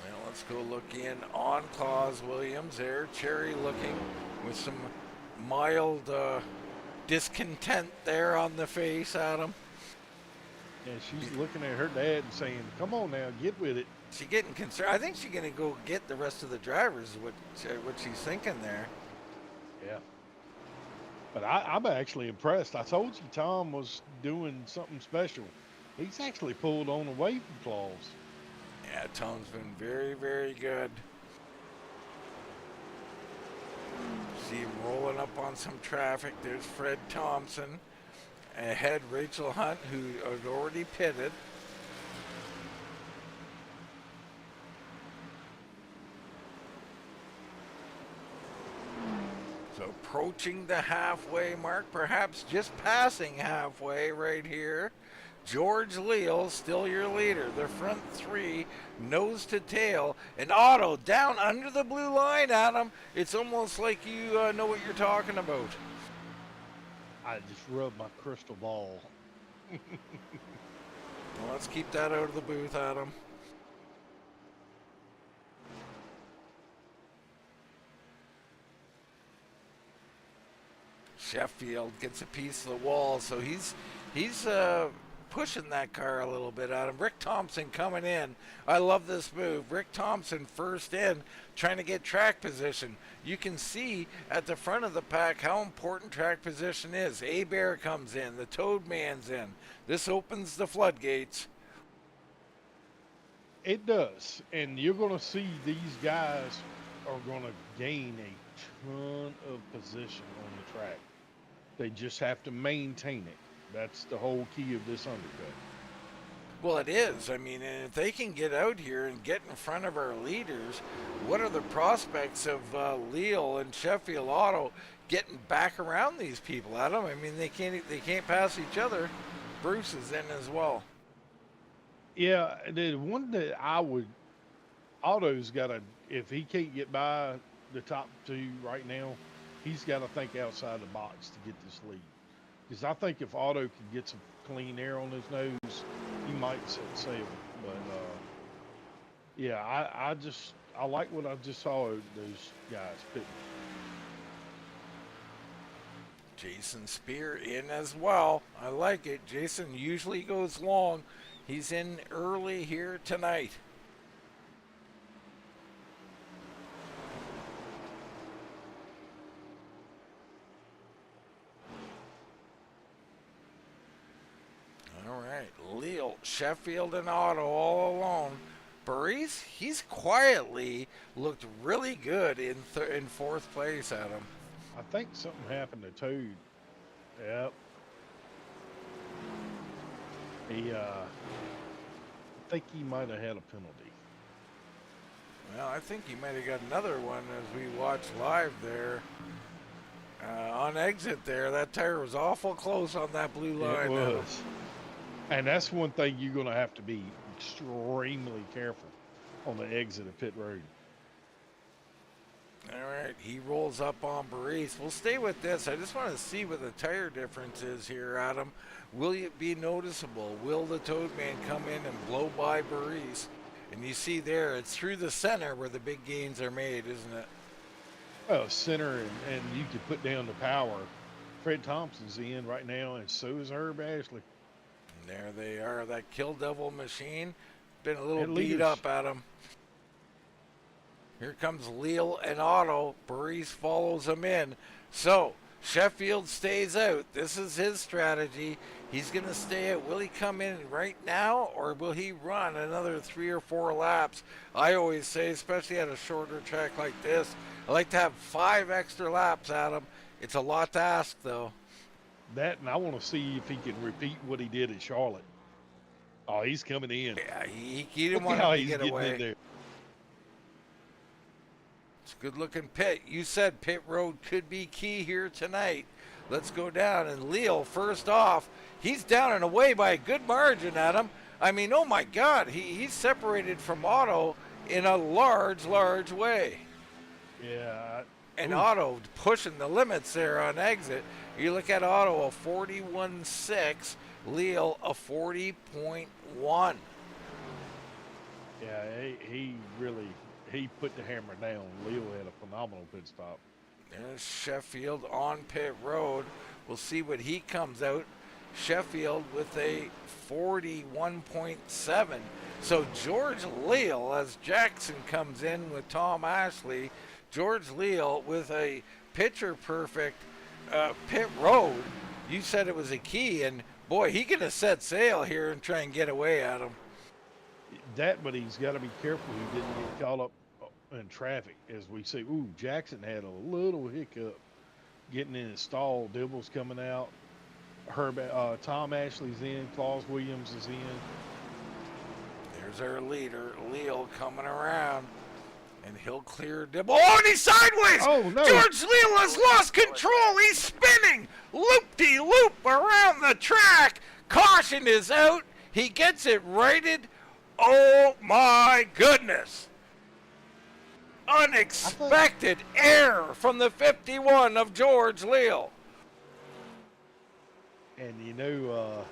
Well, let's go look in on Claus Williams there. Cherry looking with some mild discontent there on the face, Adam. And she's looking at her dad and saying, "Come on now, get with it." She's getting concerned. I think she's going to go get the rest of the drivers. What she's thinking there. Yeah. But I'm actually impressed. I told you Tom was doing something special. He's actually pulled on away from Claus. Yeah, Tom's been very, very good. See him rolling up on some traffic. There's Fred Thompson. Ahead, Rachel Hunt, who had already pitted. So approaching the halfway mark, perhaps just passing halfway right here. George Leal, still your leader. The front 3, nose to tail. And Otto down under the blue line, Adam. It's almost like you know what you're talking about. I just rubbed my crystal ball. Well, let's keep that out of the booth, Adam. Sheffield gets a piece of the wall, so he's pushing that car a little bit at him. Rick Thompson coming in. I love this move. Rick Thompson first in, trying to get track position. You can see at the front of the pack how important track position is. A-Bear comes in. The Toad Man's in. This opens the floodgates. It does. And you're going to see these guys are going to gain a ton of position on the track. They just have to maintain it. That's the whole key of this undercut. Well, it is. I mean, and if they can get out here and get in front of our leaders, what are the prospects of Leal and Sheffield Auto getting back around these people, Adam? I mean, they can't pass each other. Bruce is in as well. Yeah, the one that Otto's got to, if he can't get by the top two right now, he's got to think outside the box to get this lead. Because I think if Otto can get some clean air on his nose, he might set sail. But yeah, I like what I just saw those guys pitting. Jason Spear in as well. I like it. Jason usually goes long. He's in early here tonight. All right, Leal, Sheffield, and Otto all alone. Burries, he's quietly looked really good in fourth place, Adam. I think something happened to Toad. Yep. I think he might have had a penalty. Well, I think he might have got another one as we watch live there. On exit there, that tire was awful close on that blue line. It was. And that's one thing you're going to have to be extremely careful on the exit of pit road. All right, he rolls up on Burries. We'll stay with this. I just want to see what the tire difference is here, Adam. Will it be noticeable? Will the Toadman come in and blow by Burries? And you see there, it's through the center where the big gains are made, isn't it? Well, center, and you can put down the power. Fred Thompson's in right now, and so is Herb Ashley. And there they are, that Kill Devil machine. Been a little beat up, Adam. Here comes Leal and Otto. Burries follows him in. So, Sheffield stays out. This is his strategy. He's going to stay out. Will he come in right now, or will he run another 3 or 4 laps? I always say, especially at a shorter track like this, I like to have 5 extra laps, Adam. It's a lot to ask, though. That, and I want to see if he can repeat what he did at Charlotte. Oh, he's coming in. Yeah, he didn't want him to get away. In there. It's a good-looking pit. You said pit road could be key here tonight. Let's go down. And Leal, first off, he's down and away by a good margin, Adam. I mean, oh, my God. He's separated from Otto in a large, large way. Yeah. And Otto pushing the limits there on exit. You look at Otto, a 41.6. Leal, a 40.1. Yeah, he really... He put the hammer down. Leal had a phenomenal pit stop. There's Sheffield on pit road. We'll see what he comes out. Sheffield with a 41.7. So George Leal, as Jackson comes in with Tom Ashley, George Leal with a picture-perfect pit road. You said it was a key, and boy, he could have set sail here and try and get away at him. That, but he's got to be careful he didn't get caught up in traffic. As we see, ooh, Jackson had a little hiccup getting in his stall. Dibble's coming out. Tom Ashley's in. Claus Williams is in. There's our leader, Leal, coming around. And he'll clear Dibble. Oh, and he's sideways! Oh, no. George Leal has lost control. He's spinning loop-de-loop around the track. Caution is out. He gets it righted. Oh, my goodness. Unexpected error from the 51 of George Leal. And, you know,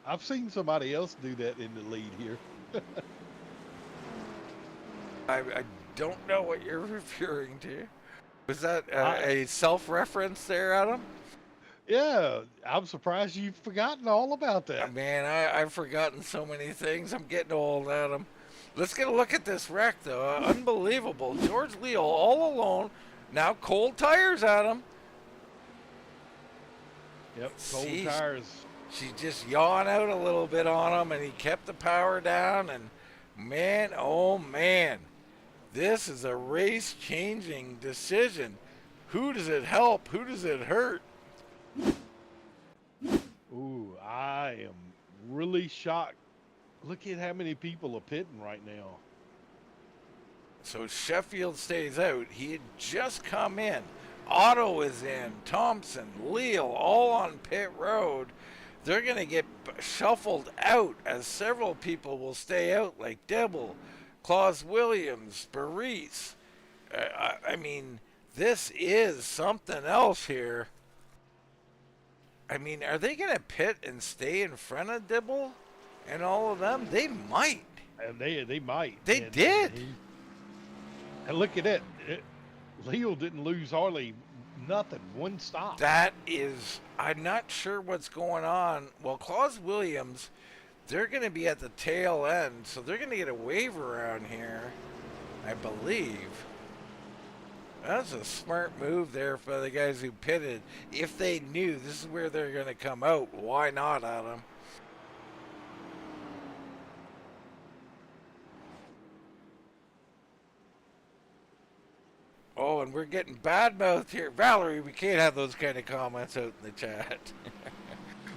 I've seen somebody else do that in the lead here. I don't know what you're referring to. Was that I, a self-reference there, Adam? yeah, I'm surprised you've forgotten all about that. Man, I've forgotten so many things. I'm getting old, Adam. Let's get a look at this wreck, though. Unbelievable. George Leal all alone. Now cold tires, Adam. Yep, cold She's, tires. she just yawned out a little bit on him, and he kept the power down. And man, oh man, this is a race-changing decision. Who does it help? Who does it hurt? Ooh, I am really shocked. Look at how many people are pitting right now. So Sheffield stays out. He had just come in. Otto is in. Thompson, Leal, all on pit road. They're going to get shuffled out as several people will stay out, like Dibble, Claus Williams, Baris. I mean, this is something else here. I mean, are they going to pit and stay in front of Dibble and all of them? They might. And they might. They did. And look at it. Leal didn't lose hardly nothing. One stop. That is, I'm not sure what's going on. Well, Claus Williams, they're going to be at the tail end, so they're going to get a wave around here, I believe. That's a smart move there for the guys who pitted. If they knew this is where they're going to come out, why not, Adam? Oh, and we're getting bad-mouthed here. Valerie, we can't have those kind of comments out in the chat.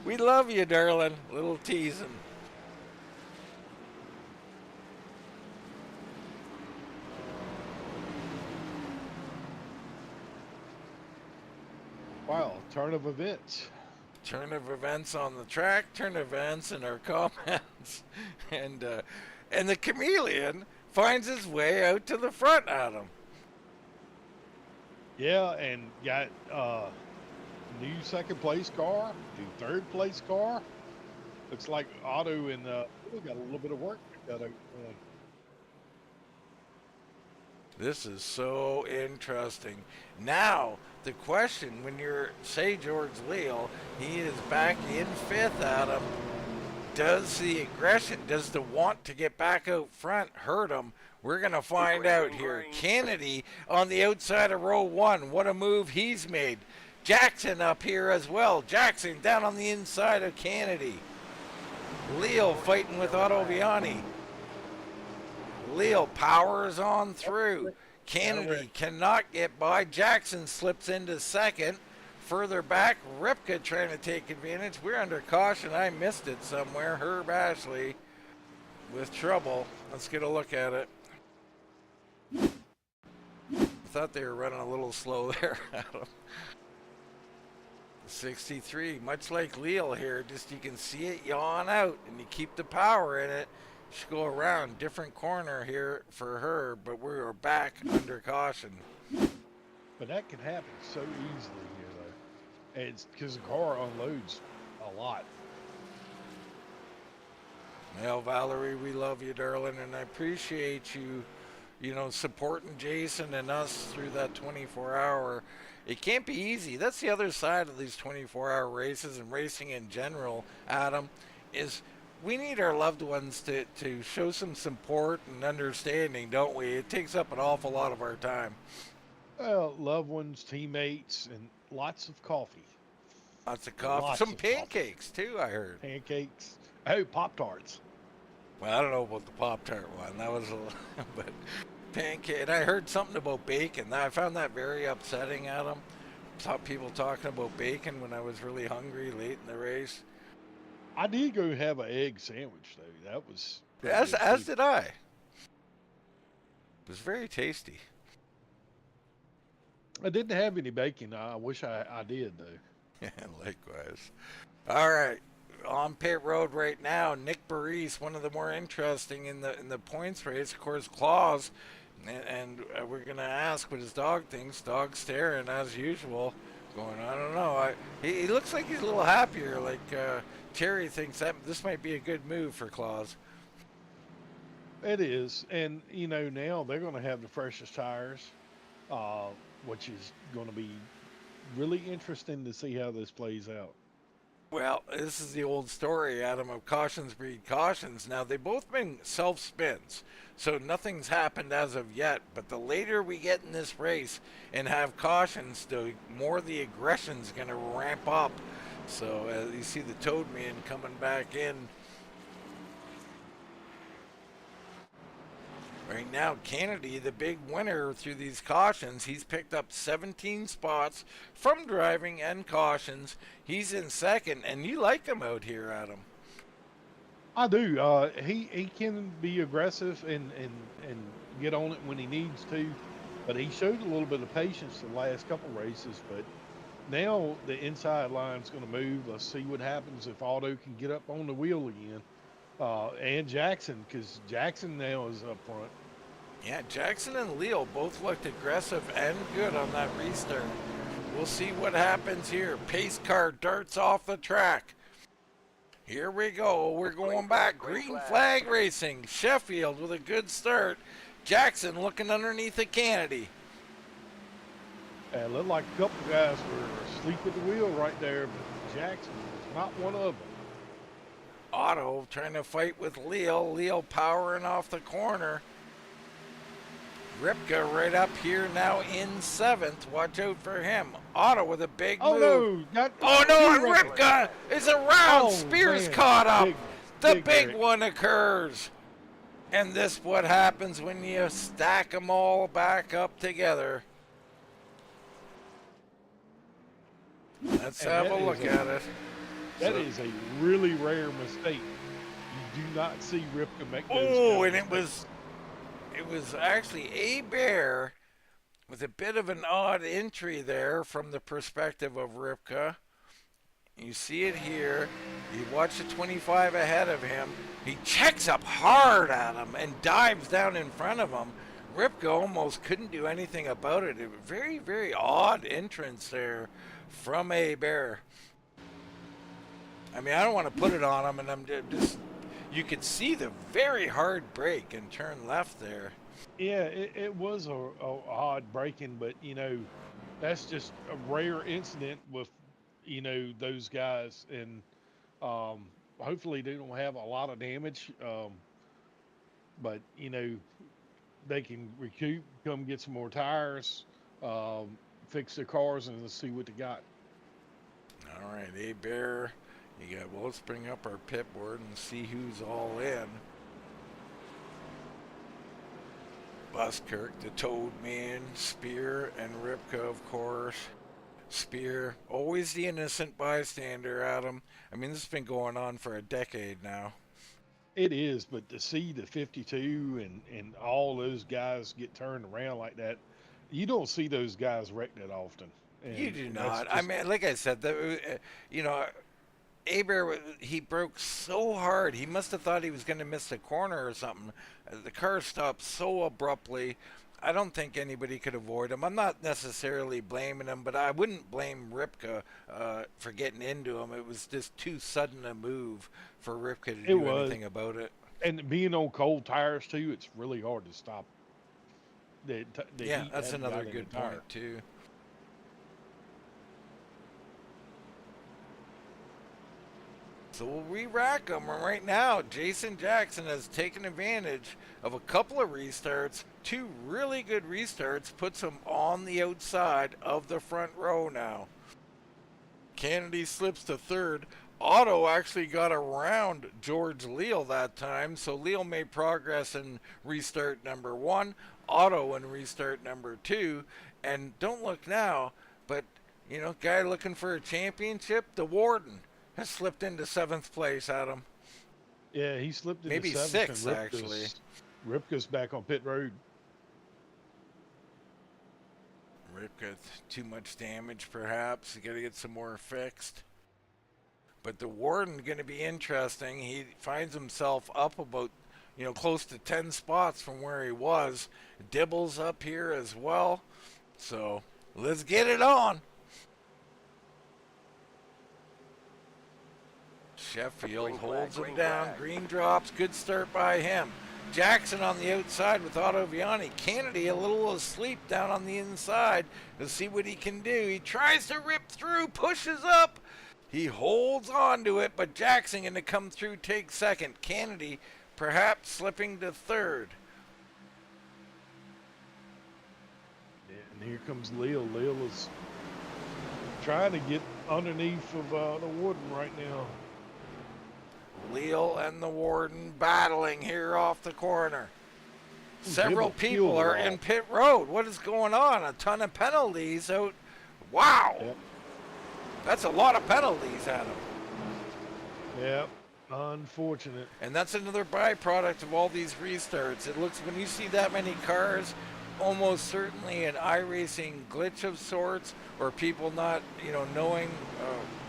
We love you, darling. Little teasing. Wow, turn of events. Turn of events on the track, turn of events in our comments. And the chameleon finds his way out to the front, Adam. Yeah, and got new second place car, new third place car. Looks like Otto and we got a little bit of work got out. This is so interesting. Now, the question, when you're, say, George Leal, he is back in fifth, Adam. Does the aggression, does the want to get back out front hurt him? We're going to find out here. Kennedy on the outside of row one. What a move he's made. Jackson up here as well. Jackson down on the inside of Kennedy. Leal fighting with Ottoviani. Leal powers on through. Kennedy cannot get by. Jackson slips into second. Further back, Ripka trying to take advantage. We're under caution. I missed it somewhere. Herb Ashley with trouble. Let's get a look at it. I thought they were running a little slow there, Adam. 63, much like Leal here, just you can see it yawn out and you keep the power in it. Should go around, different corner here for her, but we are back under caution. But that can happen so easily here, though. And it's because the car unloads a lot. Well, Valerie, we love you, darling, and I appreciate you, supporting Jason and us through that 24-hour. It can't be easy. That's the other side of these 24-hour races and racing in general, Adam, is we need our loved ones to show some support and understanding, don't we? It takes up an awful lot of our time. Well, loved ones, teammates, and lots of coffee. Lots of coffee. Lots Some of pancakes, too, I heard. Pancakes. Oh, Pop-Tarts. Well, I don't know about the Pop-Tart one. That was a little, but pancake. And I heard something about bacon. I found that very upsetting, Adam. Saw people talking about bacon when I was really hungry late in the race. I did go have an egg sandwich, though. That was... As did I. It was very tasty. I didn't have any bacon. I wish I did, though. Yeah, likewise. All right. On pit road right now, Nick Baris, one of the more interesting in the points race. Of course, Claus, and we're going to ask what his dog thinks. Dog staring, as usual. Going, I don't know. He looks like he's a little happier. Like Terry thinks that this might be a good move for Claus. It is. And, now they're going to have the freshest tires. which is going to be really interesting to see how this plays out. Well, this is the old story, Adam, of cautions breed cautions. Now, they've both been self spins, so nothing's happened as of yet. But the later we get in this race and have cautions, the more the aggression's going to ramp up. So, you see the Toad Man coming back in. Right now, Kennedy, the big winner through these cautions, he's picked up 17 spots from driving and cautions. He's in second, and you like him out here, Adam. I do. He can be aggressive and get on it when he needs to, but he showed a little bit of patience the last couple races. But now the inside line's going to move. Let's see what happens if Otto can get up on the wheel again, and Jackson, because Jackson now is up front. Yeah, Jackson and Leo both looked aggressive and good on that restart. We'll see what happens here. Pace car darts off the track. Here we go. We're going back. Green flag racing. Sheffield with a good start. Jackson looking underneath the Kennedy. It looked like a couple guys were asleep at the wheel right there, but Jackson was not one of them. Otto trying to fight with Leo. Leo powering off the corner. Ripka right up here now in 7th. Watch out for him. Otto with a big move. No, And Ripka is around. Spears man. caught up. The big Rick. one occurs. And this what happens when you stack them all back up together. Let's have a look at it. That is a really rare mistake. You do not see Ripka make those. Oh, and it was actually a bear with a bit of an odd entry there from the perspective of Ripka. You see it here. You watch the 25 ahead of him. He checks up hard at him and dives down in front of him. Ripka almost couldn't do anything about it. It was very, very odd entrance there from a bear. I mean, I don't want to put it on him, and I'm just, you could see the very hard brake and turn left there. Yeah, it was a odd braking, but that's just a rare incident with those guys, and hopefully they don't have a lot of damage. But they can recoup, come get some more tires, fix their cars, and let's see what they got. All right, A Bear. Well, let's bring up our pit board and see who's all in. Buskirk, the Toad Man, Spear, and Ripka, of course. Spear, always the innocent bystander, Adam. I mean, this has been going on for a decade now. It is, but to see the 52 and all those guys get turned around like that, you don't see those guys wreck that often. And You do not. I mean, like I said, Aber, he broke so hard. He must have thought he was going to miss the corner or something. The car stopped so abruptly. I don't think anybody could avoid him. I'm not necessarily blaming him, but I wouldn't blame Ripka for getting into him. It was just too sudden a move for Ripka to do anything about it. And being on cold tires, too, it's really hard to stop. Yeah, that's another good point, too. So we'll re-rack them. And right now, Jason Jackson has taken advantage of a couple of restarts, 2 really good restarts, puts him on the outside of the front row now. Kennedy slips to 3rd. Otto actually got around George Leal that time, so Leal made progress in restart number 1, Otto in restart number 2, and don't look now, but, guy looking for a championship, the Warden, has slipped into 7th place, Adam. Yeah, he slipped into maybe 7th. 6th, actually. Ripka's back on pit road. Ripka, too much damage, perhaps. You got to get some more fixed. But the Warden going to be interesting. He finds himself up about, close to 10 spots from where he was. Dibble's up here as well. So let's get it on. Sheffield holds him down. Green drops. Good start by him. Jackson on the outside with Ottoviani. Kennedy a little asleep down on the inside to see what he can do. He tries to rip through, pushes up. He holds on to it, but Jackson going to come through, take second. Kennedy perhaps slipping to third. Yeah, and here comes Leal. Leal is trying to get underneath of the Warden right now. Leal and the Warden battling here off the corner. Several people are in pit road. What is going on? A ton of penalties out. Wow. Yep. That's a lot of penalties, Adam. Yep. Unfortunate. And that's another byproduct of all these restarts. It looks, when you see that many cars, almost certainly an iRacing glitch of sorts, or people not, knowing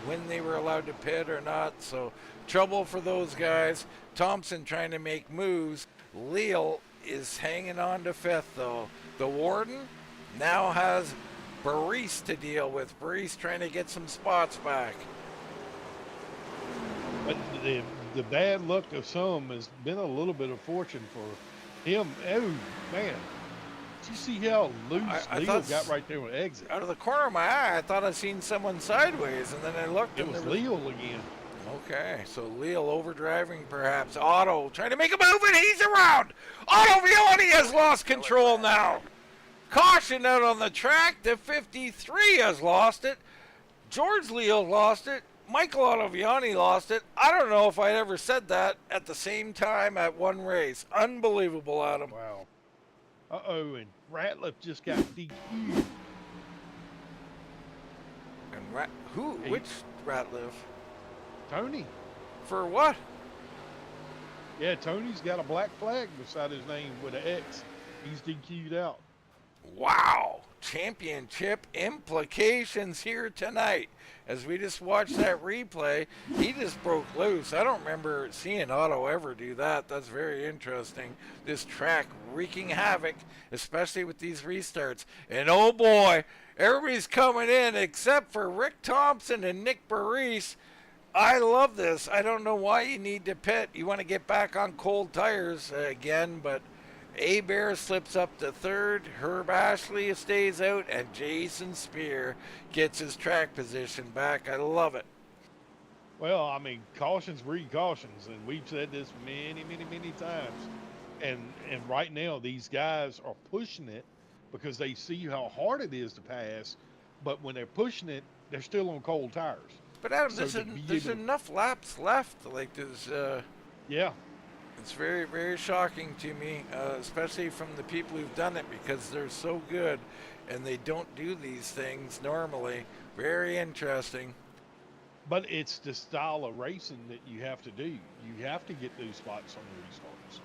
when they were allowed to pit or not. So trouble for those guys. Thompson trying to make moves. Leal is hanging on to fifth, though. The Warden now has Baris to deal with. Baris trying to get some spots back. But the bad luck of some has been a little bit of fortune for him. Oh, man. Did you see how loose Leal got right there on the exit? Out of the corner of my eye, I thought I'd seen someone sideways, and then I looked. It was Leal again. Okay, so Leal overdriving perhaps. Otto trying to make a move, and he's around. Ottoviani has lost control now. Caution out on the track. The 53 has lost it. George Leal lost it. Michael Ottoviani lost it. I don't know if I'd ever said that at the same time at one race. Unbelievable, Adam. Wow. Uh-oh, and Ratliff just got DQ'd. And which Ratliff? Tony. For what? Yeah, Tony's got a black flag beside his name with an X. He's DQ'd out. Wow. Championship implications here tonight. As we just watched that replay, he just broke loose. I don't remember seeing Otto ever do that. That's very interesting. This track wreaking havoc, especially with these restarts. And oh boy, everybody's coming in except for Rick Thompson and Nick Baris. I love this. I don't know why you need to pit. You want to get back on cold tires again, but Bear slips up to third. Herb Ashley stays out, and Jason Spear gets his track position back. I love it. Well, I mean, cautions breed cautions, and we've said this many, many, many times. And right now, these guys are pushing it because they see how hard it is to pass. But when they're pushing it, they're still on cold tires. But Adam, there's enough laps left. Like there's. Yeah. It's very, very shocking to me, especially from the people who've done it, because they're so good and they don't do these things normally. Very interesting. But it's the style of racing that you have to do. You have to get those spots on the restarts.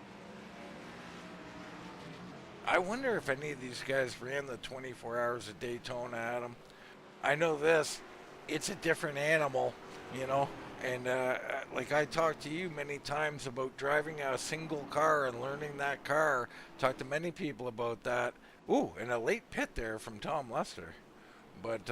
I wonder if any of these guys ran the 24 hours of Daytona, Adam. I know this. It's a different animal, And like I talked to you many times about driving a single car and learning that car. Talked to many people about that. Ooh, and a late pit there from Tom Lester. But,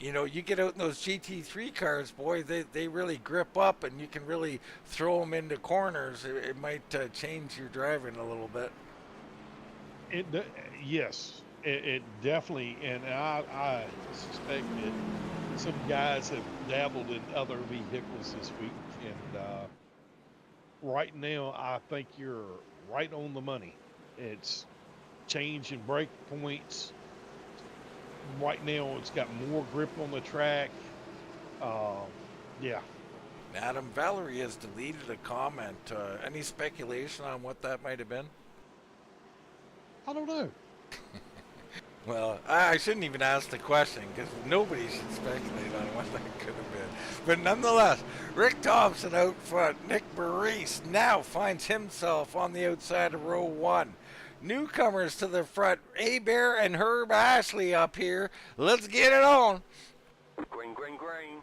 you get out in those GT3 cars, boy, they really grip up and you can really throw them into corners. It might change your driving a little bit. Yes, it definitely, and I suspect that some guys have dabbled in other vehicles this week, and right now I think you're right on the money. It's changing brake points. Right now it's got more grip on the track. Yeah. Adam, Valerie has deleted a comment. Any speculation on what that might have been? I don't know. Well, I shouldn't even ask the question because nobody should speculate on what that could have been. But nonetheless, Rick Thompson out front. Nick Baris now finds himself on the outside of row one. Newcomers to the front, Bear and Herb Ashley up here. Let's get it on. Green, green, green.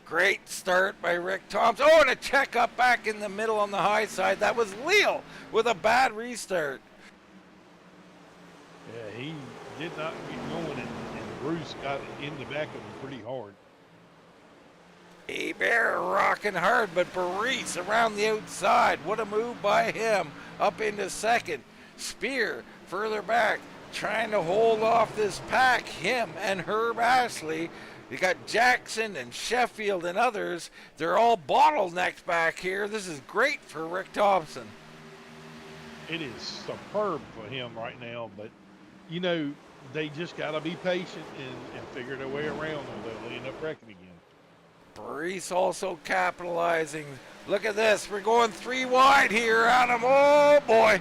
Great start by Rick Thompson. Oh, and a check up back in the middle on the high side. That was Leal with a bad restart. Yeah, he did not get going, and Bruce got in the back of him pretty hard. Bear rocking hard, but Baris around the outside. What a move by him. Up into second. Spear further back, trying to hold off this pack. Him and Herb Ashley. You got Jackson and Sheffield and others. They're all bottlenecked back here. This is great for Rick Thompson. It is superb for him right now, but you know, they just got to be patient and figure their way around, or they'll end up wrecking again. Baris also capitalizing. Look at this. We're going 3 wide here, Adam. Oh, boy.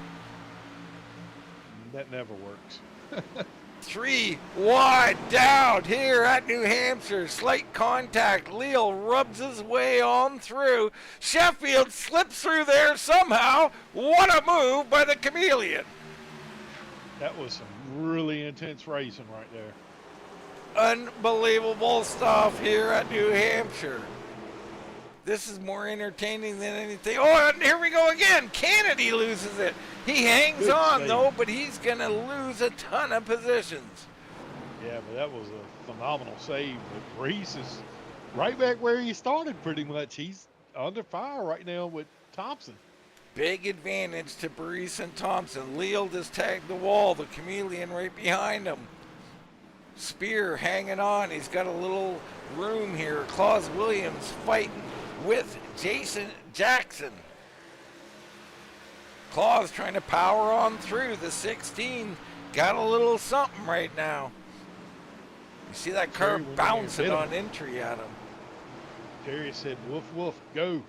That never works. 3 wide down here at New Hampshire. Slight contact. Leal rubs his way on through. Sheffield slips through there somehow. What a move by the Chameleon. That was some really intense racing right there. Unbelievable stuff here at New Hampshire. This is more entertaining than anything. Oh, and here we go again. Kennedy loses it. He hangs Good on, save. though, but he's going to lose a ton of positions. Yeah, but that was a phenomenal save. But Reese is right back where he started pretty much. He's under fire right now with Thompson. Big advantage to Baris and Thompson. Leal just tagged the wall. The Chameleon right behind him. Spear hanging on. He's got a little room here. Claus Williams fighting with Jason Jackson. Claus trying to power on through. The 16 got a little something right now. You see that car bouncing on entry at him. Terry said, woof, woof, go.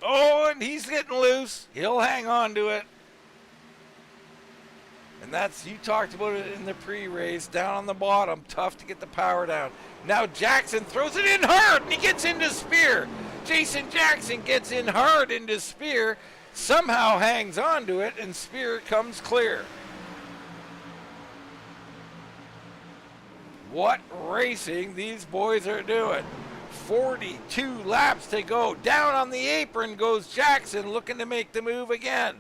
Oh, and he's getting loose. He'll hang on to it. And that's, you talked about it in the pre-race, down on the bottom, tough to get the power down. Now Jackson throws it in hard, and he gets into Spear. Jason Jackson gets in hard into Spear, somehow hangs on to it, and Spear comes clear. What racing these boys are doing. 42 laps to go. Down on the apron goes Jackson, looking to make the move again.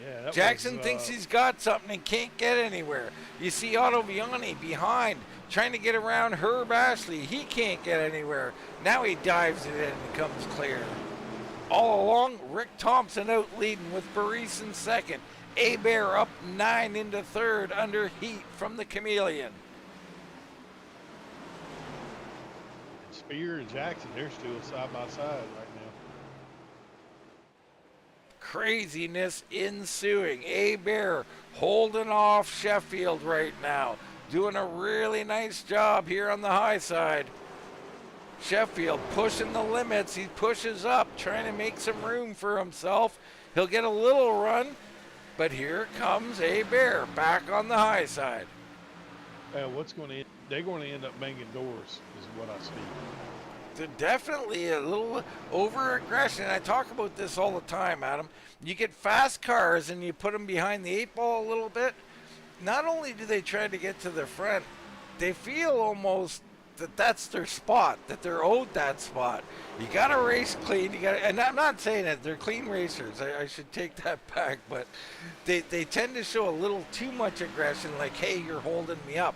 Yeah, Jackson thinks he's got something and can't get anywhere. You see Ottoviani behind, trying to get around Herb Ashley. He can't get anywhere. Now he dives it in and comes clear. All along, Rick Thompson out leading with Baris in second. Bear up 9 into third under heat from the Chameleon. Spear and Jackson, they're still side by side right now. Craziness ensuing. Bear holding off Sheffield right now. Doing a really nice job here on the high side. Sheffield pushing the limits. He pushes up, trying to make some room for himself. He'll get a little run, but here comes Bear back on the high side. They're going to end up banging doors, is what I see. They're definitely a little over-aggression. I talk about this all the time, Adam. You get fast cars and you put them behind the 8 ball a little bit. Not only do they try to get to the front, they feel almost that that's their spot, that they're owed that spot. You got to race clean. And I'm not saying that they're clean racers. I should take that back. But they tend to show a little too much aggression, like, hey, you're holding me up.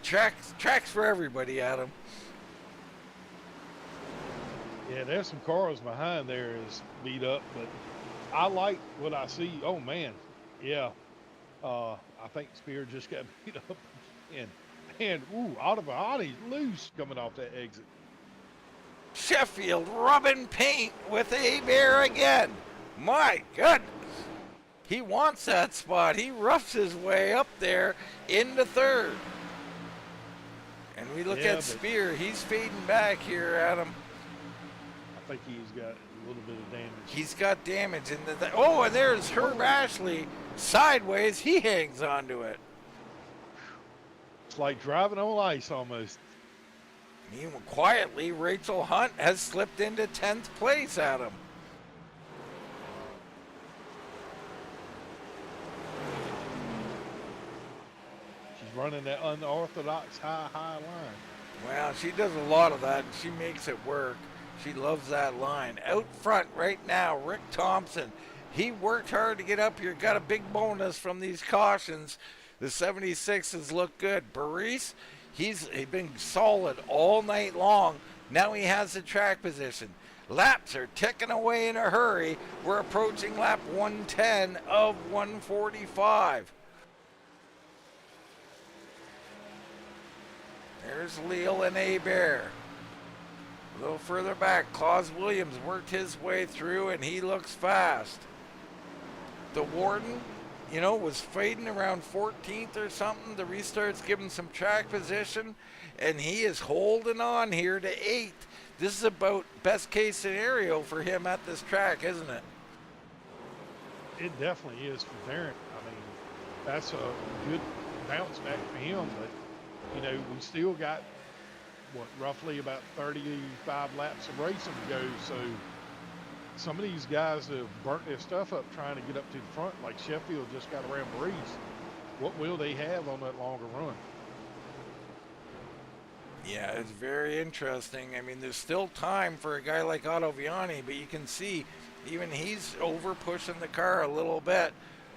Tracks for everybody, Adam. Yeah, there's some cars behind there is beat up, but I like what I see. Oh, man. Yeah. I think Spear just got beat up again. And, ooh, Ottoviani's loose coming off that exit. Sheffield rubbing paint with Bear again. My goodness. He wants that spot. He roughs his way up there into third. And we look at Spear. He's fading back here, Adam. I think he's got a little bit of damage. He's got damage. And there's Herb Ashley sideways. He hangs onto it. It's like driving on ice almost. Meanwhile, quietly, Rachel Hunt has slipped into 10th place, Adam. She's running that unorthodox high line. Well, she does a lot of that, and she makes it work. She loves that line. Out front right now, Rick Thompson. He worked hard to get up here. Got a big bonus from these cautions. The 76s look good. Baris, He's been solid all night long. Now he has the track position. Laps are ticking away in a hurry. We're approaching lap 110 of 145. There's Leal and Hebert. A little further back, Claus Williams worked his way through, and he looks fast. The Warden, was fading around 14th or something. The restart's giving some track position, and he is holding on here to 8th. This is about best case scenario for him at this track, isn't it? It definitely is for Daren. I mean, that's a good bounce back for him, but we still got roughly about 35 laps of racing to go. So some of these guys have burnt their stuff up trying to get up to the front, like Sheffield just got around Breeze. What will they have on that longer run? Yeah, it's very interesting. I mean, there's still time for a guy like Ottoviani, but you can see even he's over pushing the car a little bit.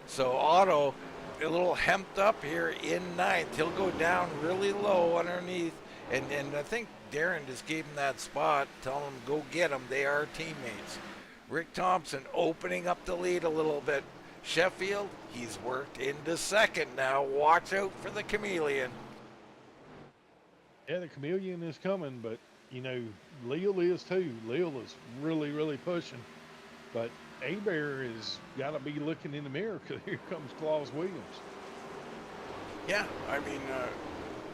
So Otto, a little hemped up here in 9th. He'll go down really low underneath. And I think Daren just gave him that spot, telling him, go get him. They are teammates. Rick Thompson opening up the lead a little bit. Sheffield, he's worked into 2nd now. Watch out for the Chameleon. Yeah, the Chameleon is coming, but, Leal is too. Leal is really, really pushing. But Hebert has got to be looking in the mirror because here comes Claus Williams. Yeah, I mean,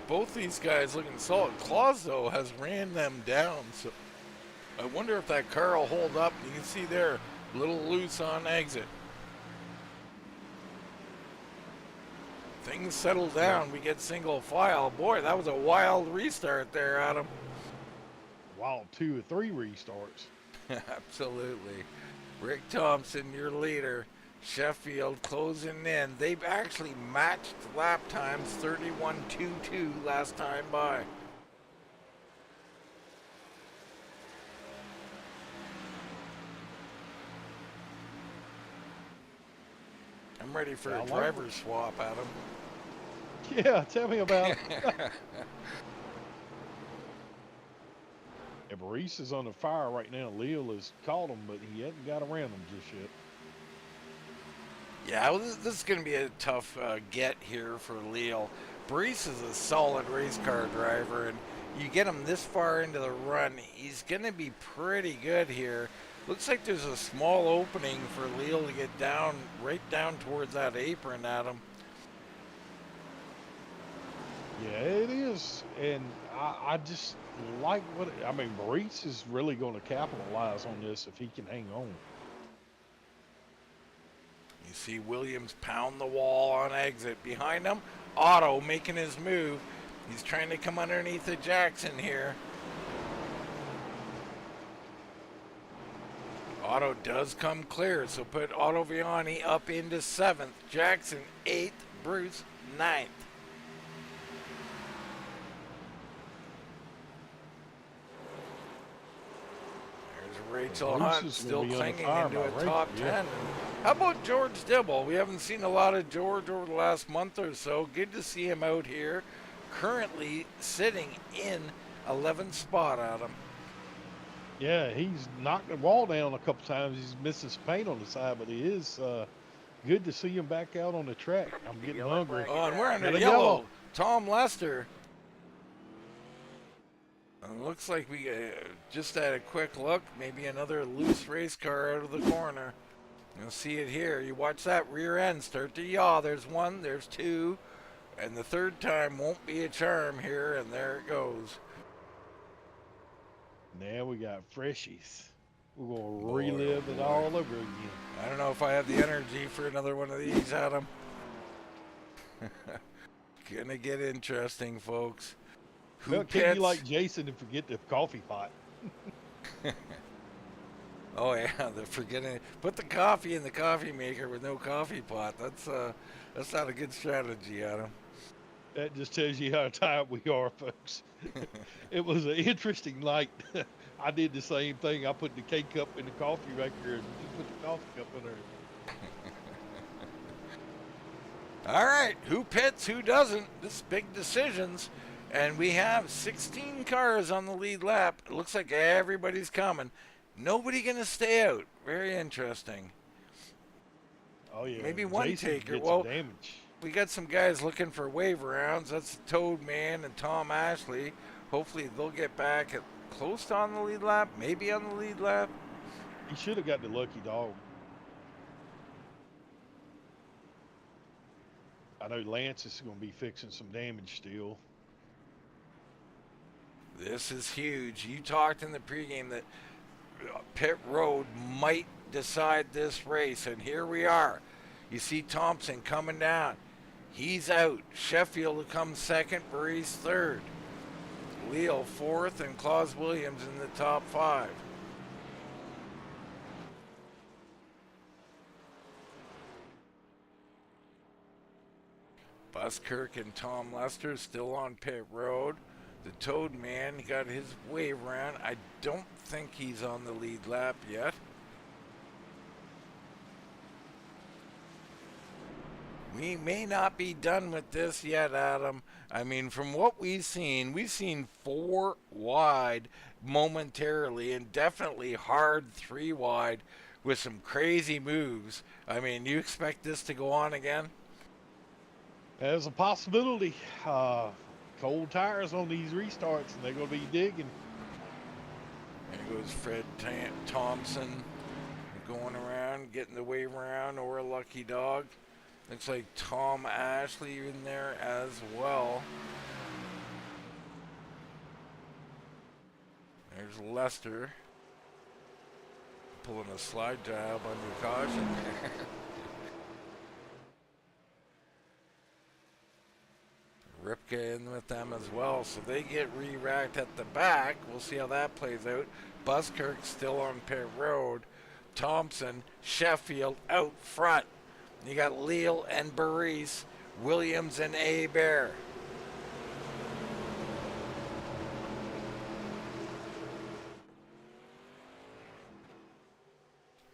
both these guys looking solid. Claus, though, has ran them down, so I wonder if that car will hold up. You can see there, a little loose on exit. Things settle down. We get single file. Boy, that was a wild restart there, Adam. Wild 2 or 3 restarts. Absolutely. Rick Thompson, your leader. Sheffield closing in. They've actually matched lap times, 31.22 last time by. I'm ready for a driver swap, Adam. Yeah, tell me about it. Yeah, Maurice is under fire right now. Leal has caught him, but he hasn't got around him just yet. Yeah, well, this is going to be a tough get here for Leal. Brees is a solid race car driver, and you get him this far into the run, he's going to be pretty good here. Looks like there's a small opening for Leal to get down, right down towards that apron, Adam. Yeah, it is, and I just like Maurice is really going to capitalize on this if he can hang on. You see Williams pound the wall on exit. Behind him, Otto making his move. He's trying to come underneath the Jackson here. Otto does come clear, so put Ottoviani up into 7th. Jackson 8th, Bruce 9th. Rachel Hunt still clinging into a top 10. How about George Dibble? We haven't seen a lot of George over the last month or so. Good to see him out here. Currently sitting in 11th spot, Adam. Yeah, he's knocked the wall down a couple times. He's missing some paint on the side, but it is good to see him back out on the track. I'm getting hungry. Oh, and we're under yellow. Tom Lester. Looks like we just had a quick look. Maybe another loose race car out of the corner. You'll see it here. You watch that rear end start to yaw. There's 1, there's 2, and the 3rd time won't be a charm here, and there it goes. Now we got freshies. We're going to relive it all over again. I don't know if I have the energy for another one of these, Adam. Gonna get interesting, folks. Well, can you like Jason and forget the coffee pot? Oh yeah, they're forgetting. Put the coffee in the coffee maker with no coffee pot. That's not a good strategy, Adam. That just tells you how tired we are, folks. It was an interesting night. I did the same thing. I put the K-cup in the coffee maker and put the coffee cup in there. All right, who pits, who doesn't? This is big decisions. And we have 16 cars on the lead lap. It looks like everybody's coming. Nobody going to stay out. Very interesting. Oh yeah, Maybe one Jason taker. did Well, some damage. we got some guys looking for wave rounds. That's Toad Man and Tom Ashley. Hopefully they'll get back at close to on the lead lap, maybe on the lead lap. He should have got the lucky dog. I know Lance is going to be fixing some damage still. This is huge. You talked in the pregame that pit road might decide this race, and here we are. You see Thompson coming down. He's out. Sheffield comes second, Burry's third. Leal fourth, and Claus Williams in the top five. Buskirk and Tom Lester still on pit road. The Toad Man got his wave round. I don't think he's on the lead lap yet. We may not be done with this yet, Adam. I mean, from what we've seen 4 wide momentarily and definitely hard 3 wide with some crazy moves. I mean, you expect this to go on again? There's a possibility. Cold tires on these restarts, and they're going to be digging. There goes Fred Thompson going around, getting the wave around, or a lucky dog. Looks like Tom Ashley in there as well. There's Lester pulling a slide job under caution. Ripke in with them as well, so they get re-racked at the back. We'll see how that plays out. Buskirk still on pit road. Thompson, Sheffield out front. You got Leal and Burries, Williams and Hebert.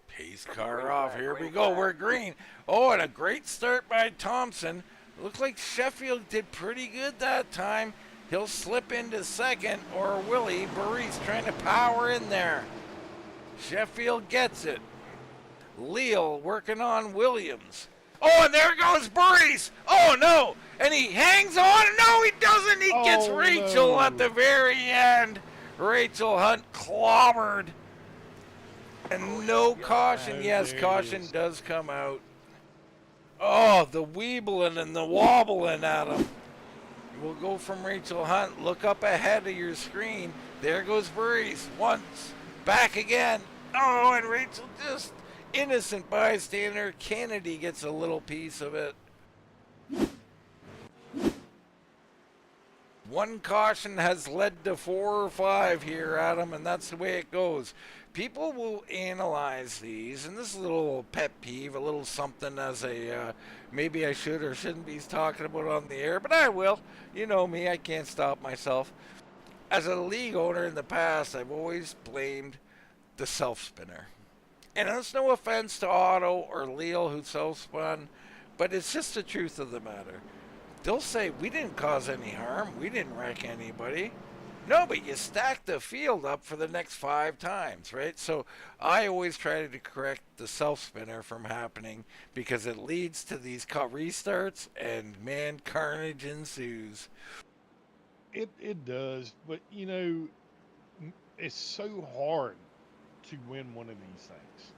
Pace car off. Here we go. We're green. Oh, and a great start by Thompson. Looks like Sheffield did pretty good that time. He'll slip into second, or Willie Burries trying to power in there. Sheffield gets it. Leal working on Williams. Oh, and there goes Burries. Oh, no. And he hangs on. No, he doesn't. He gets Rachel at the very end. Rachel Hunt clobbered. And no caution. Yes, caution does come out. Oh, the weebling and the wobbling at him. We'll go from Rachel Hunt. Look up ahead of your screen. There goes Burries. Once. Back again. Oh, and Rachel just innocent bystander. Kennedy gets a little piece of it. One caution has led to 4 or 5 here, Adam, and that's the way it goes. People will analyze these, and this is a little pet peeve, a little something as a maybe I should or shouldn't be talking about on the air, but I will. You know me, I can't stop myself. As a league owner in the past, I've always blamed the self-spinner. And that's no offense to Otto or Leal who self-spun, but it's just the truth of the matter. They'll say, we didn't cause any harm, we didn't wreck anybody. No, but you stack the field up for the next 5 times, right? So I always try to correct the self-spinner from happening because it leads to these restarts and, man, carnage ensues. It does, but, you know, it's so hard to win one of these things.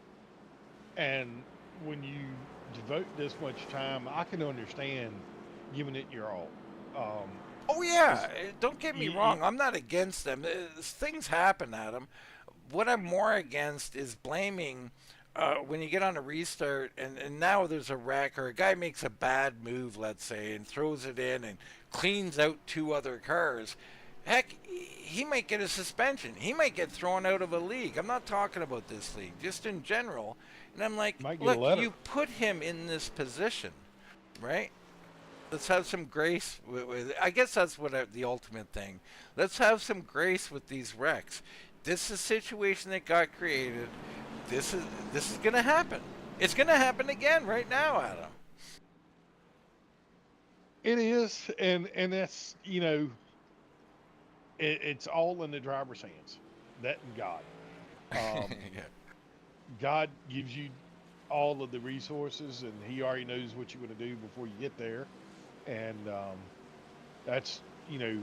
And when you devote this much time, I can understand giving it your all. Oh, yeah. Don't get me wrong. I'm not against them. Things happen, Adam. What I'm more against is blaming when you get on a restart and now there's a wreck or a guy makes a bad move, let's say, and throws it in and cleans out 2 other cars. Heck, he might get a suspension. He might get thrown out of a league. I'm not talking about this league, just in general. And I'm like, look, you put him in this position, right? Let's have some grace with I guess that's what the ultimate thing. Let's have some grace with these wrecks. This is a situation that got created. This is going to happen. It's going to happen again right now, Adam. It is, and that's, you know, it's all in the driver's hands. That and God. Um, Yeah. God gives you all of the resources, and He already knows what you're going to do before you get there. And that's, you know,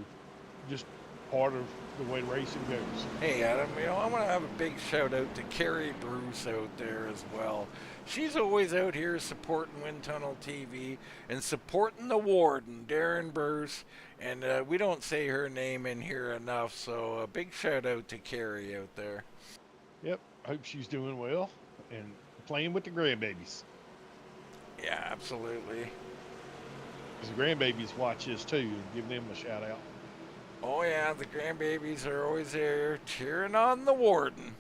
just part of the way racing goes. Hey Adam, I want to have a big shout out to Carrie Bruce out there as well. She's always out here supporting Wind Tunnel TV and supporting the warden, Daren Bruce. And we don't say her name in here enough, so a big shout out to Carrie out there. Yep. Hope she's doing well and playing with the grandbabies. Yeah, absolutely. Because the grandbabies watch this too, and give them a shout out. Oh yeah, the grandbabies are always there cheering on the warden.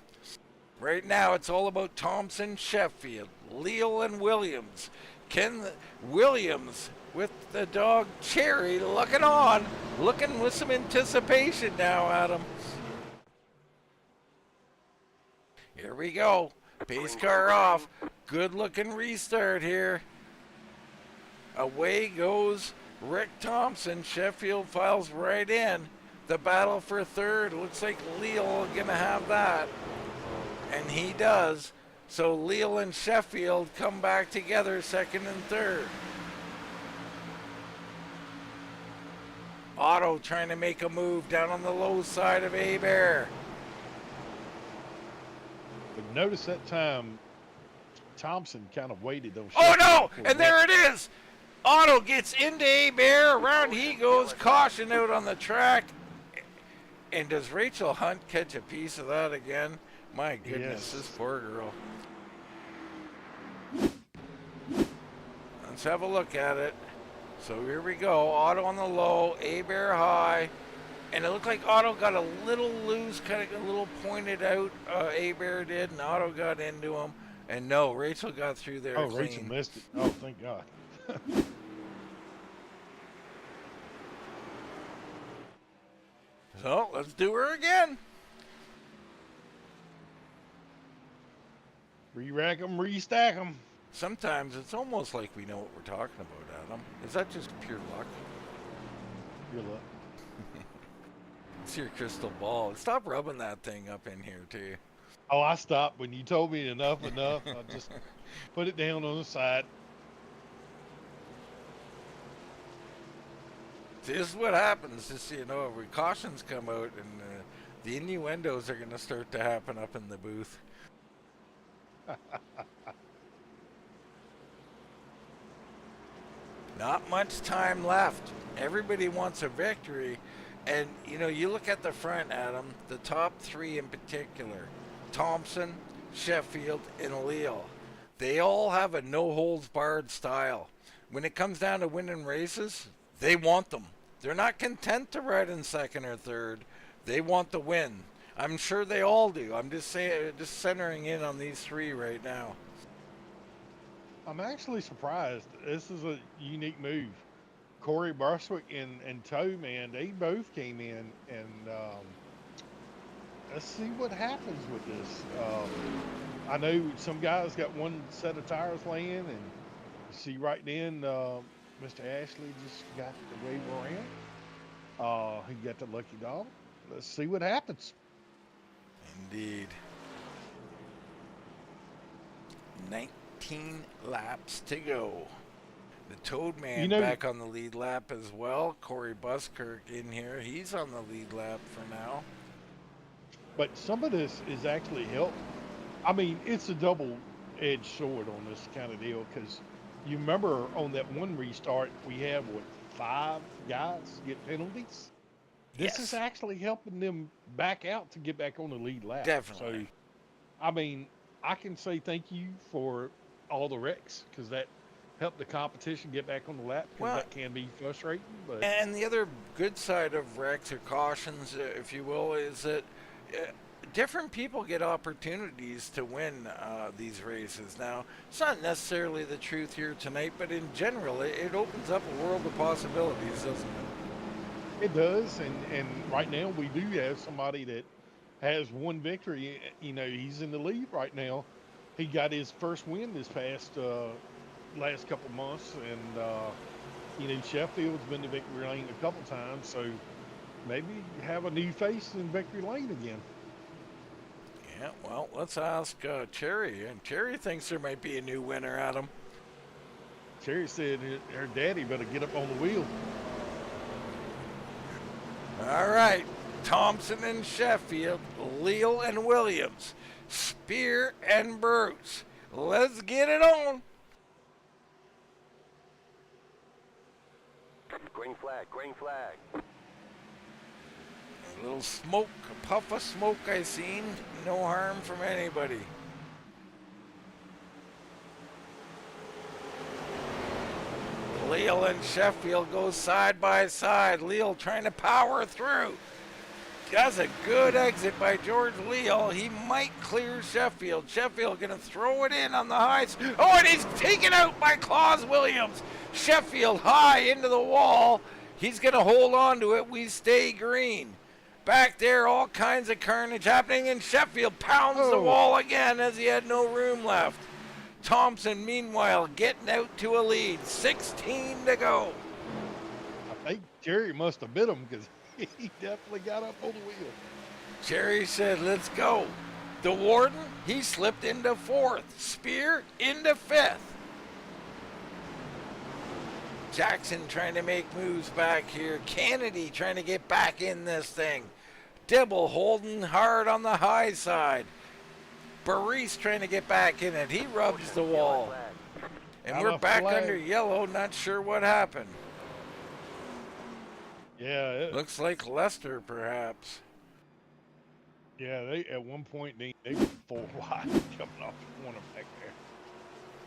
Right now it's all about Thompson, Sheffield, Leal, and Williams. Ken Williams with the dog Cherry looking with some anticipation now, Adam. Here we go. Pace car off. Good looking restart here. Away goes Rick Thompson. Sheffield files right in. The battle for third. Looks like Leal gonna have that. And he does. So Leal and Sheffield come back together, second and third. Otto trying to make a move down on the low side of Abear. But notice that time, Thompson kind of waited those. Oh no! And there it is! Otto gets into Abear. Around he goes. Caution out on the track. And does Rachel Hunt catch a piece of that again? My goodness, this poor girl. Let's have a look at it. So here we go. Otto on the low, Abear high. And it looked like Otto got a little loose, kind of a little pointed out. Abear did, and Otto got into him. And no, Rachel got through there clean. Rachel missed it. Oh, thank God. So let's do her again. Re-rack them, restack them. Sometimes it's almost like we know what we're talking about, Adam. Is that just pure luck? Your luck. It's your crystal ball. Stop rubbing that thing up in here, too. Oh, I stopped when you told me enough. I just put it down on the side. This is what happens. Just so you know, when cautions come out, and the innuendos are going to start to happen up in the booth. Not much time left. Everybody wants a victory. And, you look at the front, Adam, the top three in particular, Thompson, Sheffield, and Leal. They all have a no-holds-barred style. When it comes down to winning races, they want them. They're not content to ride in second or third. They want the win. I'm sure they all do. I'm just centering in on these three right now. I'm actually surprised. This is a unique move. Corey Barswick and Toe, man, they both came in, and let's see what happens with this. I know some guys got one set of tires laying, and you see right then, Mr. Ashley just got the wave around. He got the lucky dog. Let's see what happens. Indeed. 19 laps to go. The Toad Man back on the lead lap as well. Corey Buskirk in here. He's on the lead lap for now. But some of this is actually helped. I mean, it's a double-edged sword on this kind of deal, because you remember on that one restart, we had, 5 guys get penalties? This is actually helping them back out to get back on the lead lap. Definitely. So, I mean, I can say thank you for all the wrecks, because that helped the competition get back on the lap, because that can be frustrating. But and the other good side of wrecks or cautions, if you will, is that different people get opportunities to win these races. Now, it's not necessarily the truth here tonight, but in general, it opens up a world of possibilities, doesn't it? It does, and right now we do have somebody that has one victory. He's in the lead right now. He got his first win this past last couple months, and Sheffield's been to victory lane a couple times, so maybe have a new face in Victory Lane again. Yeah, well, let's ask Cherry. And Cherry thinks there might be a new winner, Adam. Cherry said her daddy better get up on the wheel. All right, Thompson and Sheffield, Leal and Williams, Spear and Bruce. Let's get it on. Green flag, green flag. A little smoke, a puff of smoke I seen. No harm from anybody. Leal and Sheffield go side by side. Leal trying to power through. That's a good exit by George Leal. He might clear Sheffield. Sheffield going to throw it in on the heights. Oh, and he's taken out by Claus Williams. Sheffield high into the wall. He's going to hold on to it. We stay green. Back there, all kinds of carnage happening, and Sheffield pounds the wall again as he had no room left. Thompson, meanwhile, getting out to a lead. 16 to go. I think Cherry must have bit him because he definitely got up on the wheel. Cherry said, let's go. The Warden, he slipped into fourth. Spear into fifth. Jackson trying to make moves back here. Kennedy trying to get back in this thing. Dibble holding hard on the high side. Baris trying to get back in it. He rubs the wall. And we're back under yellow, not sure what happened. Yeah. Looks like Lester, perhaps. Yeah, they at one point they were 4 wide coming off the corner back there.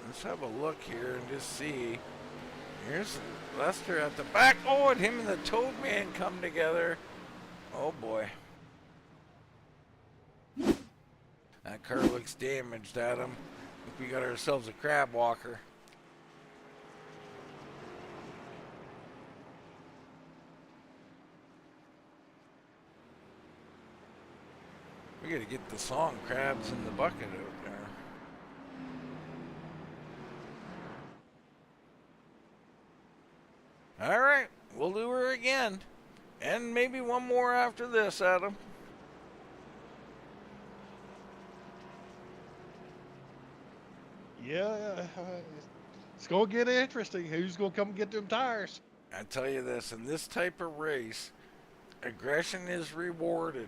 Let's have a look here and just see. Here's Lester at the back. Oh, and him and the Toad Man come together. Oh, boy. That car looks damaged, Adam. I think we got ourselves a crab walker. We got to get the song Crabs in the Bucket out there. All right, we'll do her again. And maybe one more after this, Adam. Yeah, it's going to get interesting. Who's going to come get them tires? I tell you this, in this type of race, aggression is rewarded.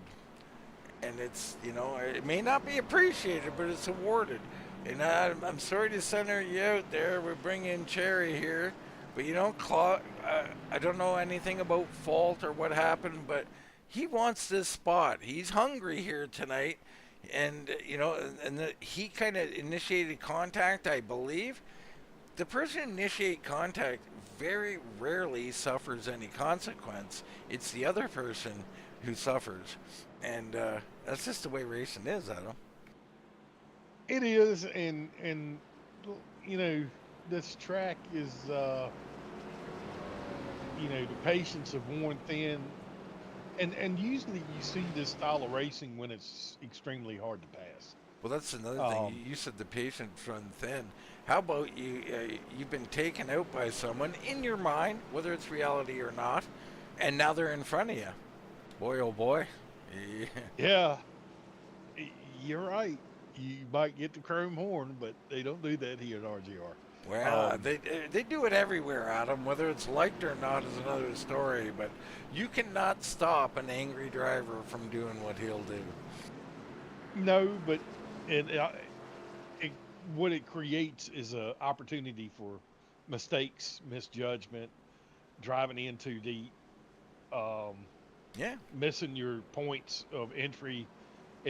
And it's, you know, it may not be appreciated, but it's awarded. And I'm sorry to center you out there. We bring in Cherry here. But, you know, I don't know anything about fault or what happened, but he wants this spot. He's hungry here tonight. And, you know, he kind of initiated contact, I believe. The person who initiates contact very rarely suffers any consequence. It's the other person who suffers. And that's just the way racing is, Adam. It is, and you know, this track is, you know, the patience have worn thin. And usually you see this style of racing when it's extremely hard to pass. Well, that's another thing. You said the patience run thin. How about you've been taken out by someone in your mind, whether it's reality or not, and now they're in front of you. Boy, oh boy. Yeah, you're right. You might get the chrome horn, but they don't do that here at RGR. Well, they do it everywhere, Adam. Whether it's liked or not is another story. But you cannot stop an angry driver from doing what he'll do. No, but what it creates is an opportunity for mistakes, misjudgment, driving in too deep, missing your points of entry.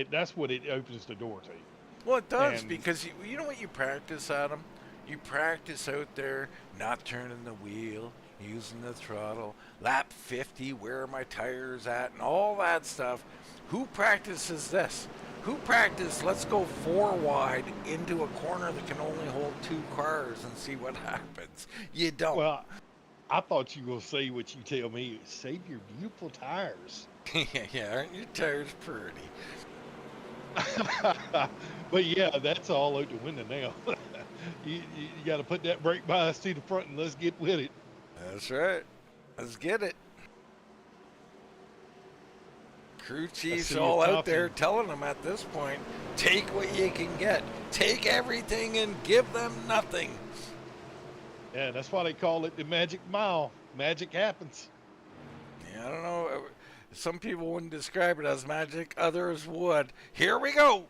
That's what it opens the door to. Well, it does, because you know what you practice, Adam? You practice out there not turning the wheel, using the throttle, lap 50, where are my tires at, and all that stuff. Who practices this? Who practices, let's go 4 wide into a corner that can only hold 2 cars and see what happens? You don't. Well, I thought you were going to say what you tell me. Save your beautiful tires. Yeah, aren't your tires pretty? But yeah, that's all out the window now. You got to put that brake bias to the front and let's get with it. That's right. Let's get it. Crew see chief's if all out Thompson- there telling them at this point, take what you can get. Take everything and give them nothing. Yeah, that's why they call it the magic mile. Magic happens. Yeah, I don't know. Some people wouldn't describe it as magic. Others would. Here we go.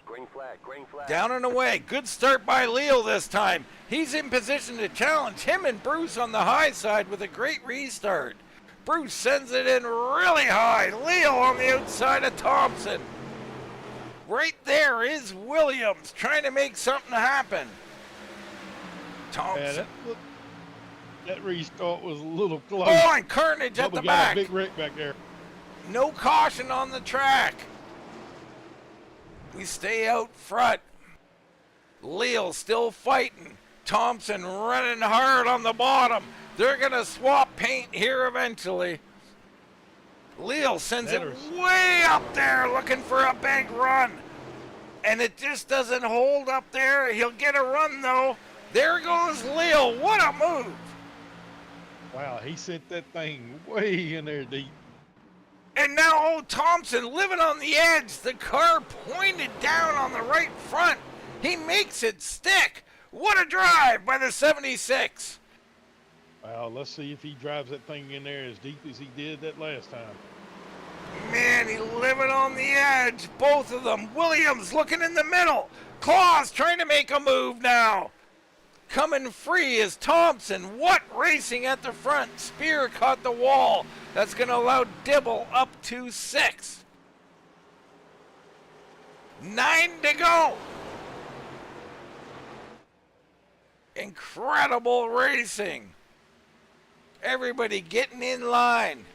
Green flag, green flag. Down and away. Good start by Leo this time. He's in position to challenge him and Bruce on the high side with a great restart. Bruce sends it in really high. Leo on the outside of Thompson. Right there is Williams trying to make something happen. Thompson. Yeah, that restart was a little close. Oh, and carnage at But the we got back. a big wreck back there. No caution on the track. We stay out front. Leo still fighting. Thompson running hard on the bottom. They're going to swap paint here eventually. Leo sends it way up there looking for a big run. And it just doesn't hold up there. He'll get a run though. There goes Leo. What a move. Wow, he sent that thing way in there deep. And now old Thompson living on the edge. The car pointed down on the right front. He makes it stick. What a drive by the 76. Well, let's see if he drives that thing in there as deep as he did that last time. Man, he living on the edge. Both of them. Williams looking in the middle. Claus trying to make a move now. Coming free is Thompson. What racing at the front. Spear caught the wall. That's going to allow Dibble up to 6. 9 to go. Incredible racing. Everybody getting in line.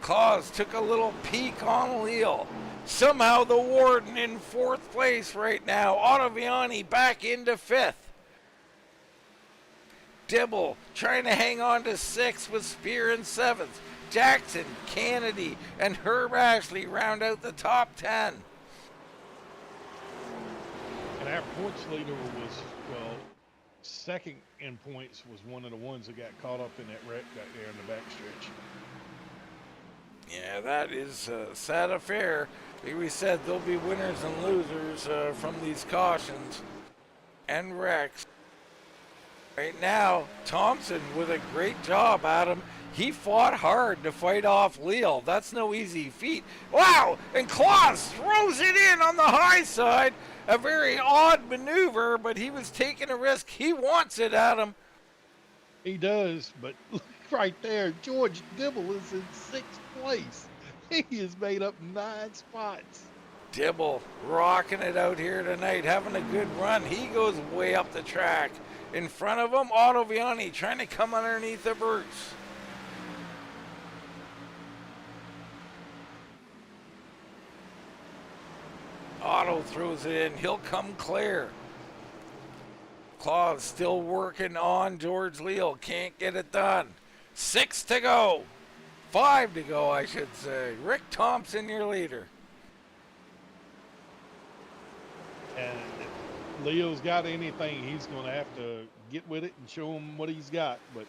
Claus took a little peek on Leo. Somehow the Warden in 4th place right now. Ottoviani back into 5th. Dibble trying to hang on to 6th with Spear in 7th. Jackson, Kennedy, and Herb Ashley round out the top 10. And our points leader was, well, second in points was one of the ones that got caught up in that wreck back there in the backstretch. Yeah, that is a sad affair. Like we said, there'll be winners and losers from these cautions and wrecks. Right now, Thompson with a great job, Adam. He fought hard to fight off Leo. That's no easy feat. Wow! And Claus throws it in on the high side. A very odd maneuver, but he was taking a risk. He wants it, Adam. He does, but look right there, George Dibble is in 6th place. He has made up 9 spots. Dibble rocking it out here tonight, having a good run. He goes way up the track. In front of him, Ottoviani trying to come underneath the Bruce. Otto throws it in. He'll come clear. Claus still working on George Leo. Can't get it done. 6 to go. 5 to go, I should say. Rick Thompson, your leader. And if Leo's got anything, he's going to have to get with it and show him what he's got. But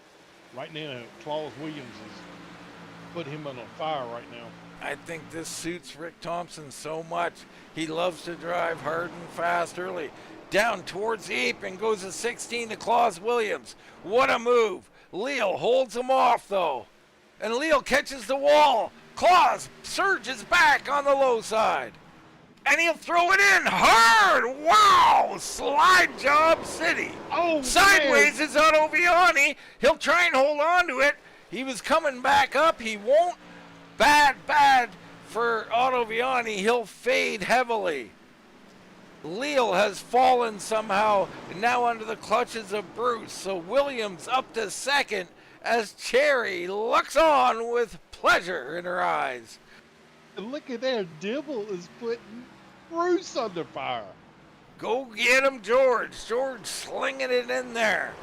right now, Claus Williams has put him on fire right now. I think this suits Rick Thompson so much. He loves to drive hard and fast early. Down towards the apron goes a 16 to Claus Williams. What a move. Leo holds him off, though. And Leo catches the wall. Claus surges back on the low side. And he'll throw it in hard. Wow! Slide job city. Oh, sideways is Ottoviani. He'll try and hold on to it. He was coming back up. He won't. Bad for Ottoviani. He'll fade heavily. Leo has fallen somehow, now under the clutches of Bruce. So Williams up to 2nd as Cherry looks on with pleasure in her eyes. And look at there, Dibble is putting Bruce under fire. Go get him, George. George slinging it in there.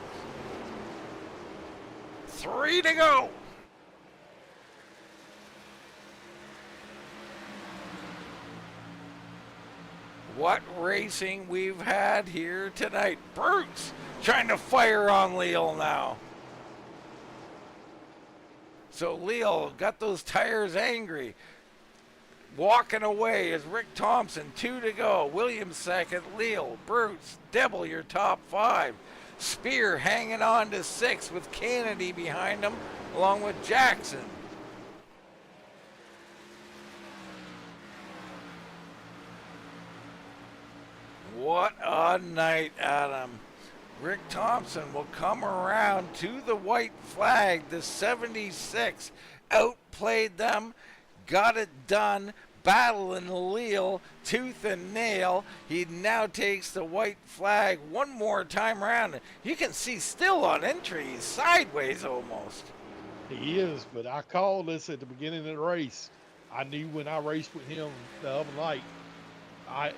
3 to go. What racing we've had here tonight. Bruce trying to fire on Leo now. So Leal got those tires angry. Walking away is Rick Thompson, 2 to go. Williams second, Leal, Bruce, Dibble your top 5. Spear hanging on to 6 with Kennedy behind him, along with Jackson. What a night, Adam. Rick Thompson will come around to the white flag. The 76 outplayed them, got it done, battling Leal tooth and nail. He now takes the white flag one more time around. You can see still on entry, he's sideways almost. He is, but I called this at the beginning of the race. I knew when I raced with him the other night, I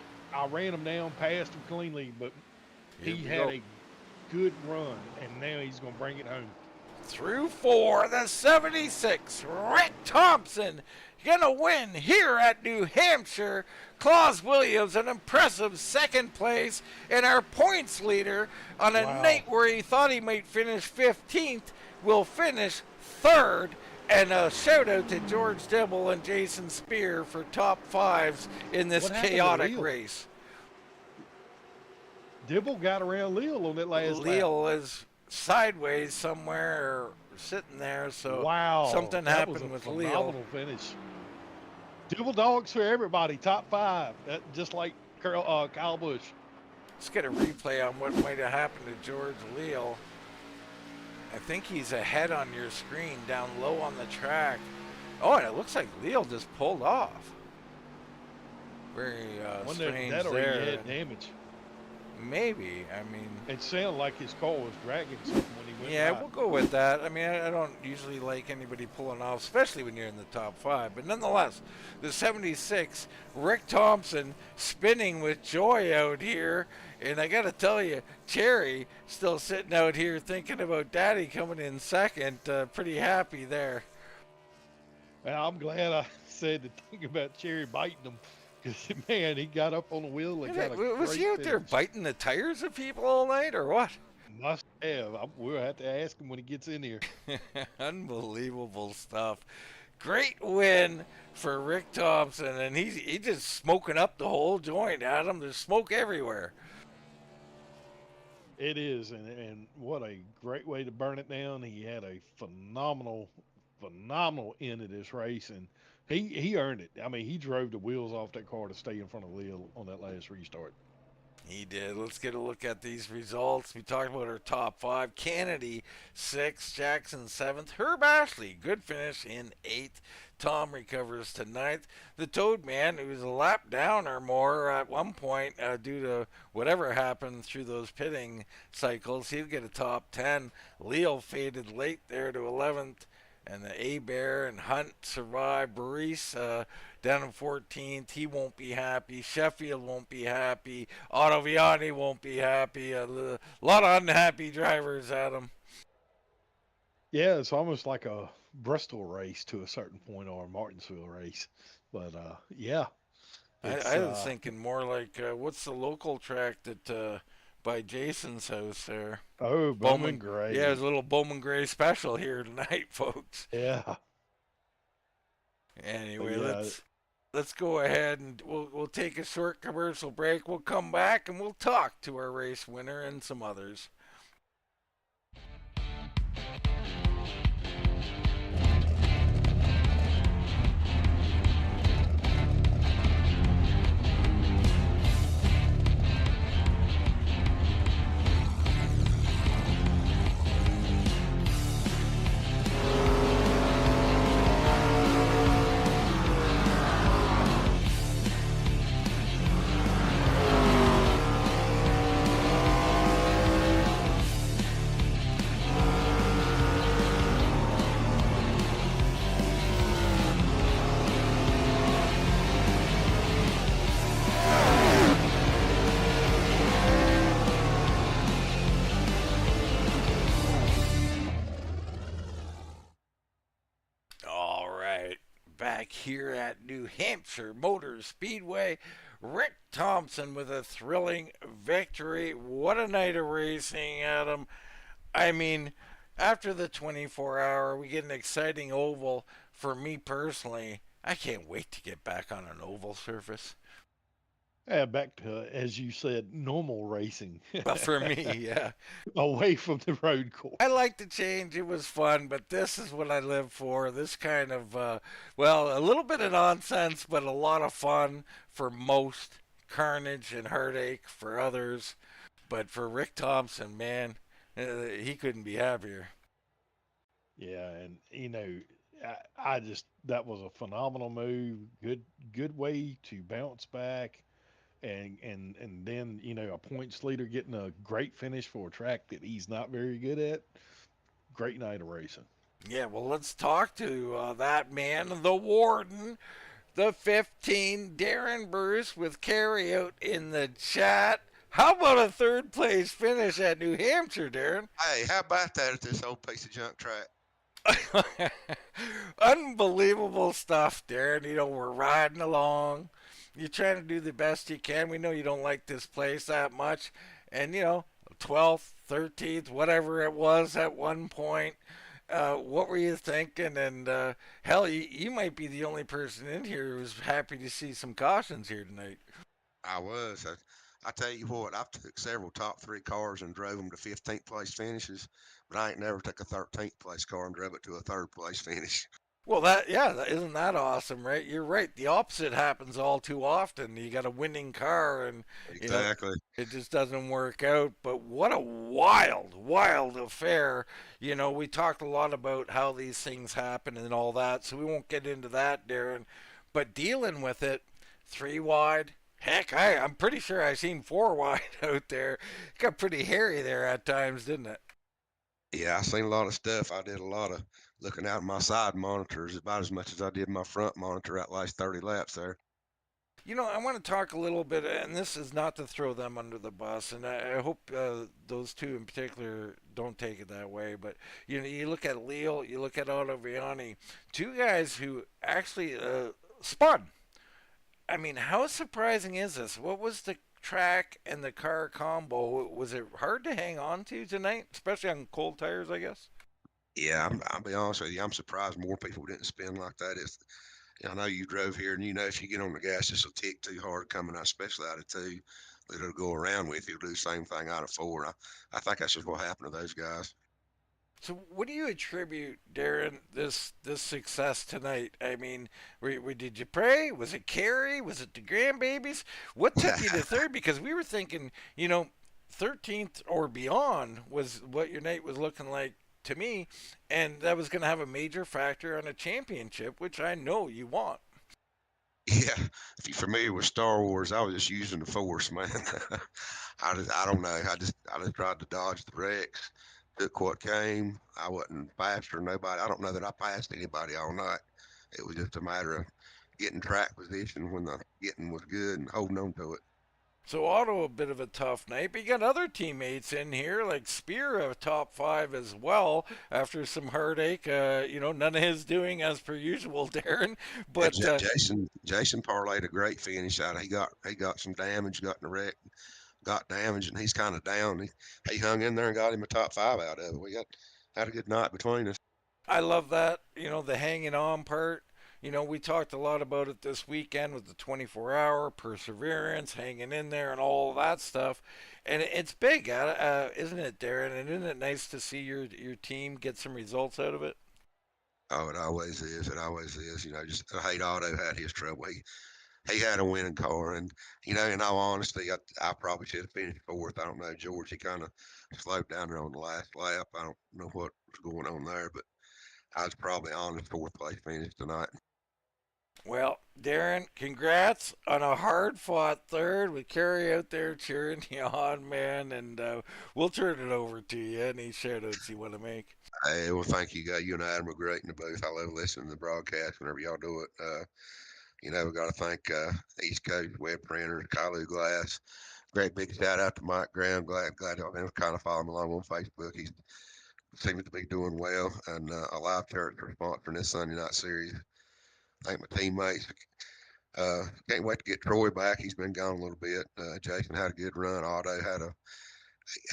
ran him down, passed him cleanly, but he had a good run, and now he's going to bring it home. Through 4, the 76, Rick Thompson, gonna win here at New Hampshire. Claus Williams, an impressive second place, and our points leader on a night where he thought he might finish 15th, will finish 3rd. And a shout out to George Dibble and Jason Spear for top 5s in this chaotic race. Dibble got around Leal on that last lap. Leal is sideways somewhere or sitting there, so something happened with Leal. Phenomenal finish. Dibble dogs for everybody, top 5, just like Kyle Busch. Let's get a replay on what might have happened to George Leal. I think he's ahead on your screen, down low on the track. Oh, and it looks like Leal just pulled off. Very strange that there. He had damage. Maybe. I mean, it sounded like his car was dragging something when he went yeah, by. we'll go with that. I mean, I don't usually like anybody pulling off, especially when you're in the top 5. But nonetheless, the 76, Rick Thompson spinning with joy out here. And I got to tell you, Cherry still sitting out here thinking about Daddy coming in second. Pretty happy there. Well, I'm glad I said the thing about Cherry biting him. Because, man, he got up on the wheel and got a Was he out there biting the tires of people all night or what? Must have. We'll have to ask him when he gets in here. Unbelievable stuff. Great win for Rick Thompson, and he's just smoking up the whole joint, Adam. There's smoke everywhere. It is, and what a great way to burn it down. He had a phenomenal end of this race, and he earned it. I mean, he drove the wheels off that car to stay in front of Leal on that last restart. He did. Let's get a look at these results. We talked about our top 5. Kennedy, 6th. Jackson, 7th. Herb Ashley, good finish in 8th. Tom recovers to 9th. The Toad Man, who was a lap down or more at one point due to whatever happened through those pitting cycles, he'd get a top 10. Leal faded late there to 11th. And the A-Bear and Hunt survived. Maurice down in 14th. He won't be happy. Sheffield won't be happy. Ottoviani won't be happy. A lot of unhappy drivers, Adam. Yeah, it's almost like a Bristol race to a certain point, or a Martinsville race. But, yeah. I was thinking more like, what's the local track that by Jason's house there? Oh, Bowman Gray. Yeah, there's a little Bowman Gray special here tonight, folks. Yeah. Anyway, let's go ahead and we'll take a short commercial break. We'll come back and we'll talk to our race winner and some others. Here at New Hampshire Motor Speedway, Rick Thompson with a thrilling victory. What a night of racing, Adam. I mean, after the 24-hour, we get an exciting oval. For me personally, I can't wait to get back on an oval surface. Yeah, back to, as you said, normal racing, But for me, yeah. away from the road I course. like the change. It was fun, but this is what I live for. This kind of, well, a little bit of nonsense, but a lot of fun for most, carnage and heartache for others. But for Rick Thompson, man, he couldn't be happier. Yeah, and I just that was a phenomenal move. Good way to bounce back, and then a points leader getting a great finish for a track that he's not very good at. Great night of racing. Yeah, well, let's talk to that man, the warden, the 15, Daren Bruce, with carryout in the chat. How about a third place finish at New Hampshire, Daren? Hey, how about that at this old piece of junk track? Unbelievable stuff, Darren. We're riding along. You're trying to do the best you can. We know you don't like this place that much. And, 12th, 13th, whatever it was at one point. What were you thinking? And hell, you might be the only person in here who's happy to see some cautions here tonight. I was. I tell you what, I've took several top three cars and drove them to 15th place finishes, but I ain't never took a 13th place car and drove it to a third place finish. Well, isn't that awesome, right? You're right. The opposite happens all too often. You got a winning car, and Exactly. it just doesn't work out. But what a wild, wild affair. We talked a lot about how these things happen and all that, so we won't get into that, Darren. But dealing with it, 3 wide. Heck, I'm pretty sure I seen 4 wide out there. It got pretty hairy there at times, didn't it? Yeah, I seen a lot of stuff. I did a lot of looking out my side monitors about as much as I did my front monitor at last 30 laps there. I want to talk a little bit, and this is not to throw them under the bus, and I hope those two in particular don't take it that way. But you look at Leal, you look at Ottoviani, two guys who actually spun. I mean, how surprising is this? What was the track and the car combo? Was it hard to hang on to tonight, especially on cold tires? I guess. Yeah, I'll be honest with you. I'm surprised more people didn't spin like that. I know you drove here, and if you get on the gas, this will tick too hard coming out, especially out of two. It'll go around with you. It'll do the same thing out of four. I think that's just what happened to those guys. So, what do you attribute, Darren, this success tonight? I mean, did you pray? Was it Carrie? Was it the grandbabies? What took you to third? Because we were thinking, 13th or beyond was what your night was looking like to me, and that was going to have a major factor on a championship, which I know you want. Yeah, if you're familiar with Star Wars, I was just using the Force, man. I don't know. I just tried to dodge the wrecks, took what came. I wasn't faster than nobody. I don't know that I passed anybody all night. It was just a matter of getting track position when the getting was good and holding on to it. So Otto a bit of a tough night, but you got other teammates in here like Spear a top 5 as well after some heartache. None of his doing as per usual, Darren. But Yeah, Jason parlayed a great finish out. He got some damage, got in a wreck, got damaged, and he's kind of down. He hung in there and got him a top 5 out of it. We had a good night between us. I love that, the hanging on part. We talked a lot about it this weekend with the 24-hour perseverance, hanging in there, and all that stuff. And it's big, isn't it, Darren? And isn't it nice to see your team get some results out of it? Oh, it always is. It always is. Just I hate Otto had his trouble. He had a winning car, and in all honesty, I probably should have finished fourth. I don't know, George. He kind of slowed down there on the last lap. I don't know what was going on there, but I was probably on the fourth place finish tonight. Well, Darren, congrats on a hard-fought third with Kerry out there cheering you on, man. And we'll turn it over to you. Any shout-outs you want to make? Hey, well, thank you, guys. You and Adam are great in the booth. I love listening to the broadcast whenever y'all do it. We got to thank East Coast Web Printers, Kalu Glass. Great big shout out to Mike Graham. Glad y'all been kind of following along on Facebook. He seems to be doing well. And Alive Church for sponsoring this Sunday night series. Thank my teammates. Can't wait to get Troy back. He's been gone a little bit. Jason had a good run. Otto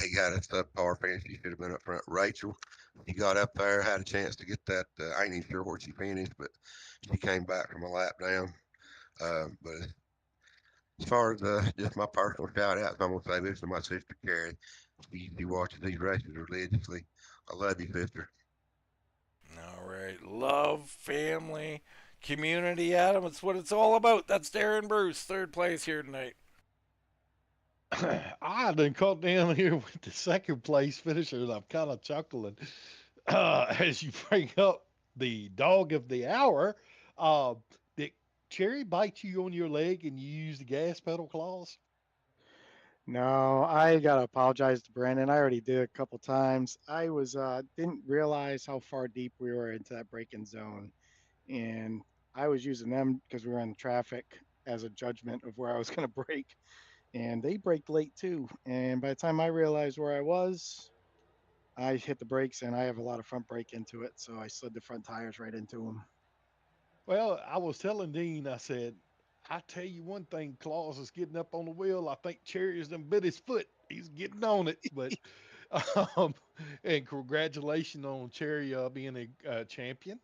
he had a subpar finish. He should have been up front. Rachel, She got up there, had a chance to get that. I ain't even sure where she finished, but she came back from a lap down. But as far as just my personal shout outs, I'm gonna say this to my sister Carrie. She watches these races religiously. I love you, sister. All right. Love, family, community, Adam. It's what it's all about. That's Daren Bruce, third place here tonight. I done caught down here with the second place finisher, and I'm kind of chuckling as you bring up the dog of the hour. Did Cherry bite you on your leg and you use the gas pedal claws? No, I gotta apologize to Brandon. I already did a couple times. I was didn't realize how far deep we were into that braking zone, and I was using them because we were in traffic as a judgment of where I was gonna brake, and they braked late too. And by the time I realized where I was, I hit the brakes, and I have a lot of front brake into it, so I slid the front tires right into them. Well, I was telling Dean, I said, I tell you one thing, Claus is getting up on the wheel. I think Cherry has done bit his foot. He's getting on it. But, um, and congratulations on Cherry being a champion.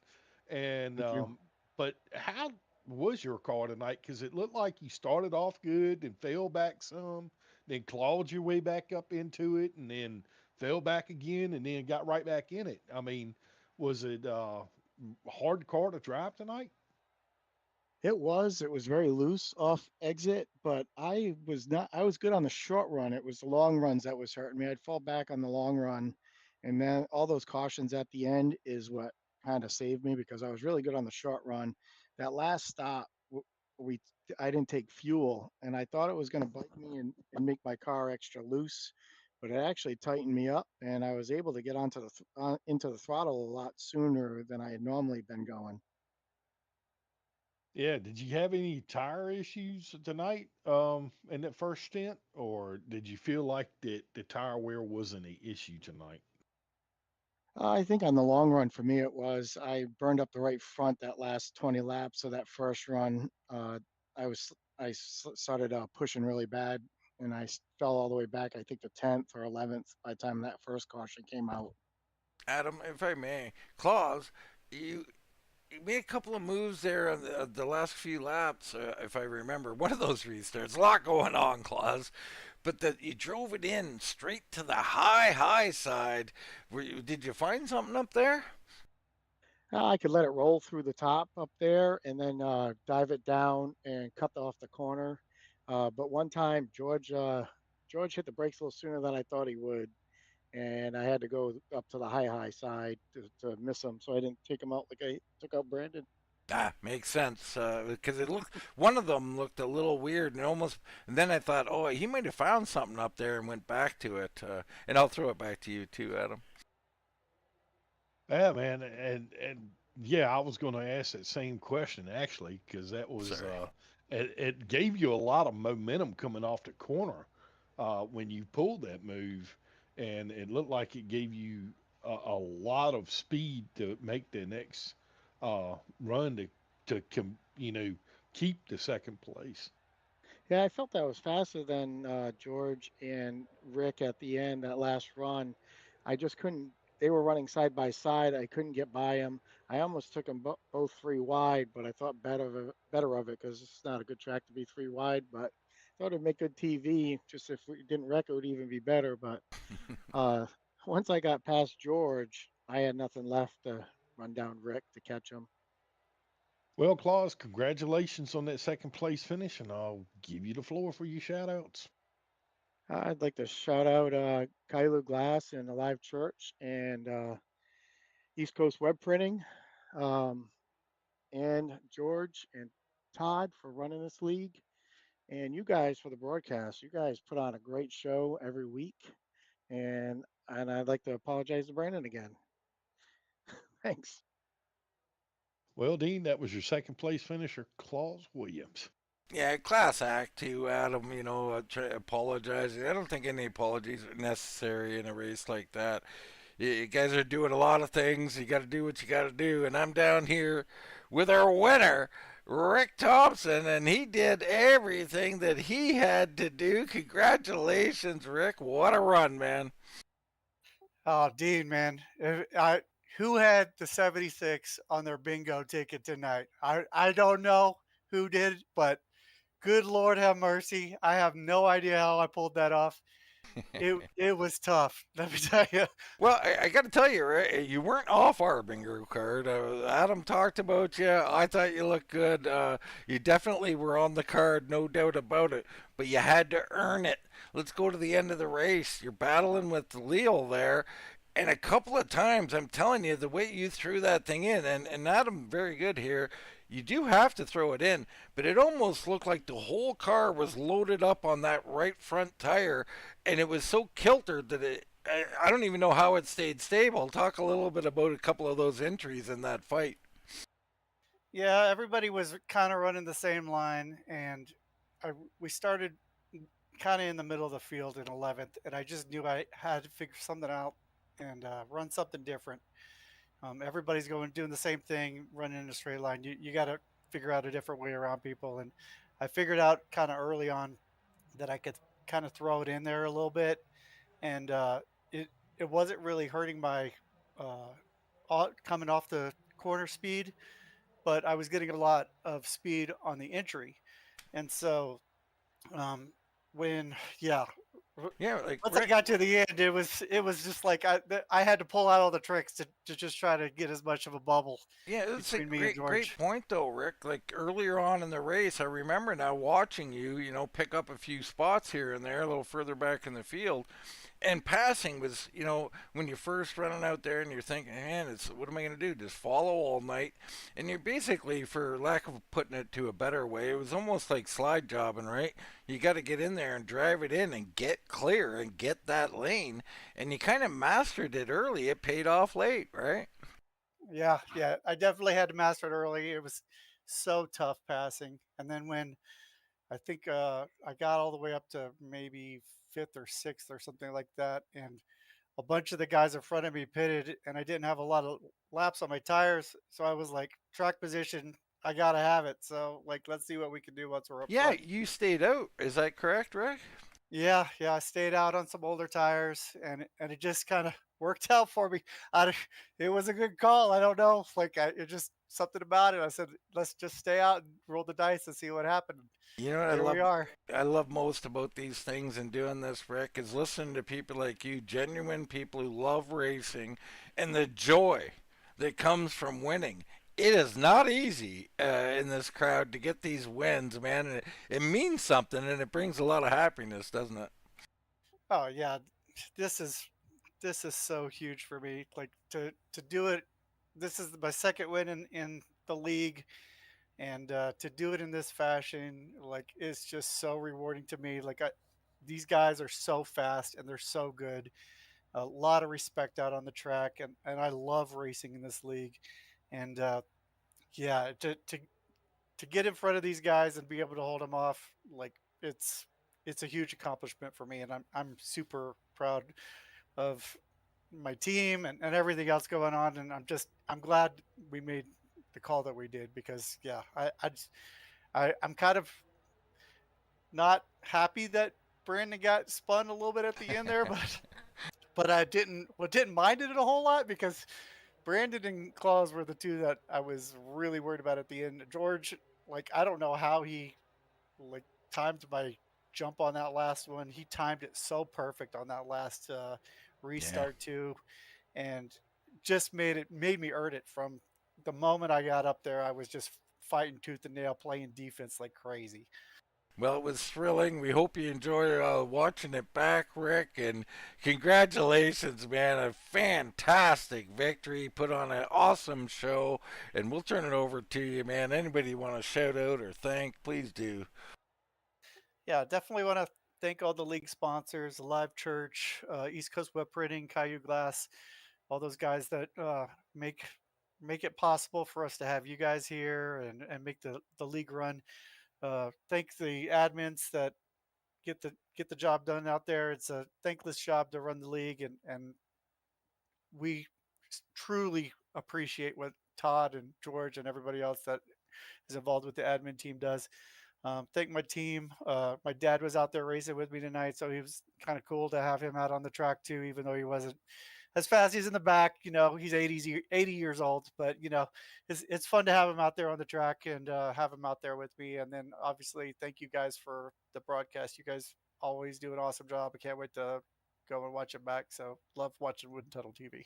And, Thank you. but how was your car tonight? Because it looked like you started off good and fell back some, then clawed your way back up into it, and then fell back again, and then got right back in it. I mean, was it hard car to drive tonight? It was very loose off exit, but I was good on the short run. It was the long runs that was hurting me. I'd fall back on the long run. And then all those cautions at the end is what kind of saved me because I was really good on the short run. That last stop, we I didn't take fuel and I thought it was going to bite me and make my car extra loose, but it actually tightened me up and I was able to get into the throttle a lot sooner than I had normally been going. Yeah, did you have any tire issues tonight in that first stint, or did you feel like that the tire wear wasn't an issue tonight? I think on the long run for me, it was I burned up the right front that last 20 laps of that first run. Started pushing really bad, and fell all the way back. I think the 10th or 11th by the time that first caution came out. Adam, if I may, Claus, you made a couple of moves there on the last few laps, if I remember. One of those restarts, a lot going on, Claus, but that you drove it in straight to the high side. Did you find something up there? I could let it roll through the top up there, and then dive it down and cut off the corner. But one time, George hit the brakes a little sooner than I thought he would, and I had to go up to the high side to miss him, so I didn't take him out like I took out Brandon. Ah, makes sense. Because it looked, one of them looked a little weird, and almost. And then I thought, oh, he might have found something up there and went back to it. And I'll throw it back to you too, Adam. Yeah, man, and yeah, I was going to ask that same question actually, because that was Sorry. it gave you a lot of momentum coming off the corner when you pulled that move, and it looked like it gave you a lot of speed to make the next run to keep the second place. Yeah, I felt that was faster than George and Rick at the end, that last run. I just couldn't, they were running side by side. I couldn't get by them. I almost took them both three wide, but I thought better of it because it's not a good track to be three wide. But I thought it'd make good TV. Just if we didn't wreck, it would even be better. But uh, once I got past George, I had nothing left to run down Rick to catch him. Well, Claus, congratulations on that second place finish, and I'll give you the floor for your shout outs. I'd like to shout out Kylo Glass and Alive Church and East Coast Web Printing, um, and George and Todd for running this league, and you guys for the broadcast. You guys put on a great show every week, and I'd like to apologize to Brandon again. Thanks. Well, Dean, that was your second place finisher, Claus Williams. Yeah, class act too, Adam. Apologizing. I don't think any apologies are necessary in a race like that. You guys are doing a lot of things. You got to do what you got to do. And I'm down here with our winner, Rick Thompson, and he did everything that he had to do. Congratulations, Rick. What a run, man. Oh, Dean, man. Who had the 76 on their bingo ticket tonight? I don't know who did, but good Lord have mercy. I have no idea how I pulled that off. It was tough. Let me tell you. Well, I got to tell you, right, you weren't off our bingo card. Adam talked about you. I thought you looked good. You definitely were on the card, no doubt about it. But you had to earn it. Let's go to the end of the race. You're battling with Leo there. And a couple of times, I'm telling you, the way you threw that thing in, and Adam, very good here, you do have to throw it in, but it almost looked like the whole car was loaded up on that right front tire, and it was so kiltered that I don't even know how it stayed stable. Talk a little bit about a couple of those entries in that fight. Yeah, everybody was kind of running the same line, and we started kind of in the middle of the field in 11th, and I just knew I had to figure something out and run something different. Everybody's going doing the same thing, running in a straight line. You got to figure out a different way around people, and I figured out kind of early on that I could kind of throw it in there a little bit, and it wasn't really hurting my uh, coming off the corner speed, but I was getting a lot of speed on the entry, and so um, when yeah, Yeah, like once I Rick. got to the end, it was just like I had to pull out all the tricks to just try to get as much of a bubble Yeah, it's a between me and great George. point though, Rick. Like earlier on in the race, I remember now watching you, pick up a few spots here and there, a little further back in the field, and passing was, when you're first running out there and you're thinking, man, it's what am I going to do? Just follow all night, and you're basically, for lack of putting it to a better way, it was almost like slide jobbing, right? You got to get in there and drive it in and get clear and get that lane, and you kind of mastered it early. It paid off late, right? Yeah, yeah, I definitely had to master it early. It was so tough passing, and then when I think I got all the way up to maybe fifth or sixth or something like that, and a bunch of the guys in front of me pitted, and I didn't have a lot of laps on my tires, so I was like, track position, I gotta have it. So like, let's see what we can do once we're up Yeah, front. you stayed out. Is that correct, Rick? Yeah, yeah, I stayed out on some older tires, and it just kind of worked out for me. It was a good call. I don't know, like it just something about it. I said, let's just stay out and roll the dice and see what happened. You know what Here we are. I love most about these things and doing this, Rick, is listening to people like you, genuine people who love racing, and the joy that comes from winning. It is not easy in this crowd to get these wins, man. And it means something, and it brings a lot of happiness, doesn't it? Oh yeah, this is this is so huge for me. Like to do it. This is my second win in the league, and to do it in this fashion, like it's just so rewarding to me. These guys are so fast and they're so good. A lot of respect out on the track, and I love racing in this league. And yeah, to get in front of these guys and be able to hold them off, like it's a huge accomplishment for me, and I'm super proud of my team and everything else going on. And I'm glad we made the call that we did, because yeah, I'm kind of not happy that Brandon got spun a little bit at the end there, but I didn't mind it a whole lot, because Brandon and Claus were the two that I was really worried about at the end. George, like I don't know how he like timed my jump on that last one. He timed it so perfect on that last Yeah. restart too, and just made me earn it from the moment I got up there. I was just fighting tooth and nail, playing defense like crazy. Well, it was thrilling. We hope you enjoy watching it back, Rick. And congratulations, man. A fantastic victory. Put on an awesome show. And we'll turn it over to you, man. Anybody want to shout out or thank, please do. Yeah, definitely want to thank all the league sponsors, Alive Church, East Coast Web Printing, Caillou Glass, all those guys that make make it possible for us to have you guys here and make the league run. Thank the admins that get the job done out there. It's a thankless job to run the league, and we truly appreciate what Todd and George and everybody else that is involved with the admin team does. Thank my team. My dad was out there racing with me tonight, so he was kind of cool to have him out on the track too, even though he wasn't as fast. He's in the back. He's 80 years old, but it's fun to have him out there on the track and have him out there with me. And then obviously, thank you guys for the broadcast. You guys always do an awesome job. I can't wait to go and watch it back. So love watching Wind Tunnel TV.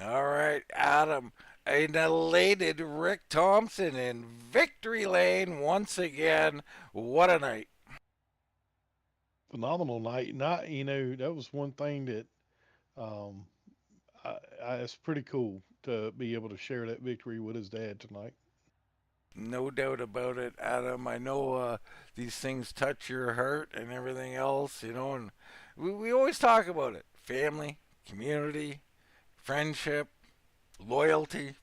All right, Adam, an elated Rick Thompson in victory lane once again. What a night. Phenomenal night. Not, that was one thing that um, it's pretty cool to be able to share that victory with his dad tonight. No doubt about it, Adam. I know these things touch your heart and everything else, and we always talk about it. Family, community, friendship, loyalty.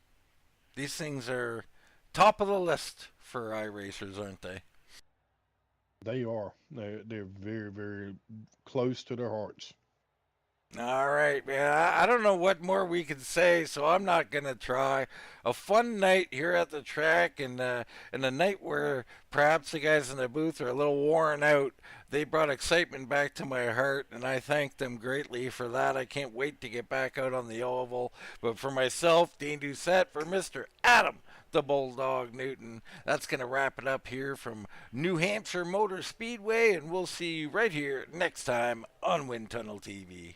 These things are top of the list for iRacers, aren't they? They are. They're very, very close to their hearts. All right, man. I don't know what more we can say, so I'm not gonna try. A fun night here at the track, and a night where perhaps the guys in the booth are a little worn out. They brought excitement back to my heart, and I thank them greatly for that. I can't wait to get back out on the oval. But for myself, Dean Doucette, for Mr. Adam the Bulldog Newton, that's gonna wrap it up here from New Hampshire Motor Speedway, and we'll see you right here next time on Wind Tunnel TV.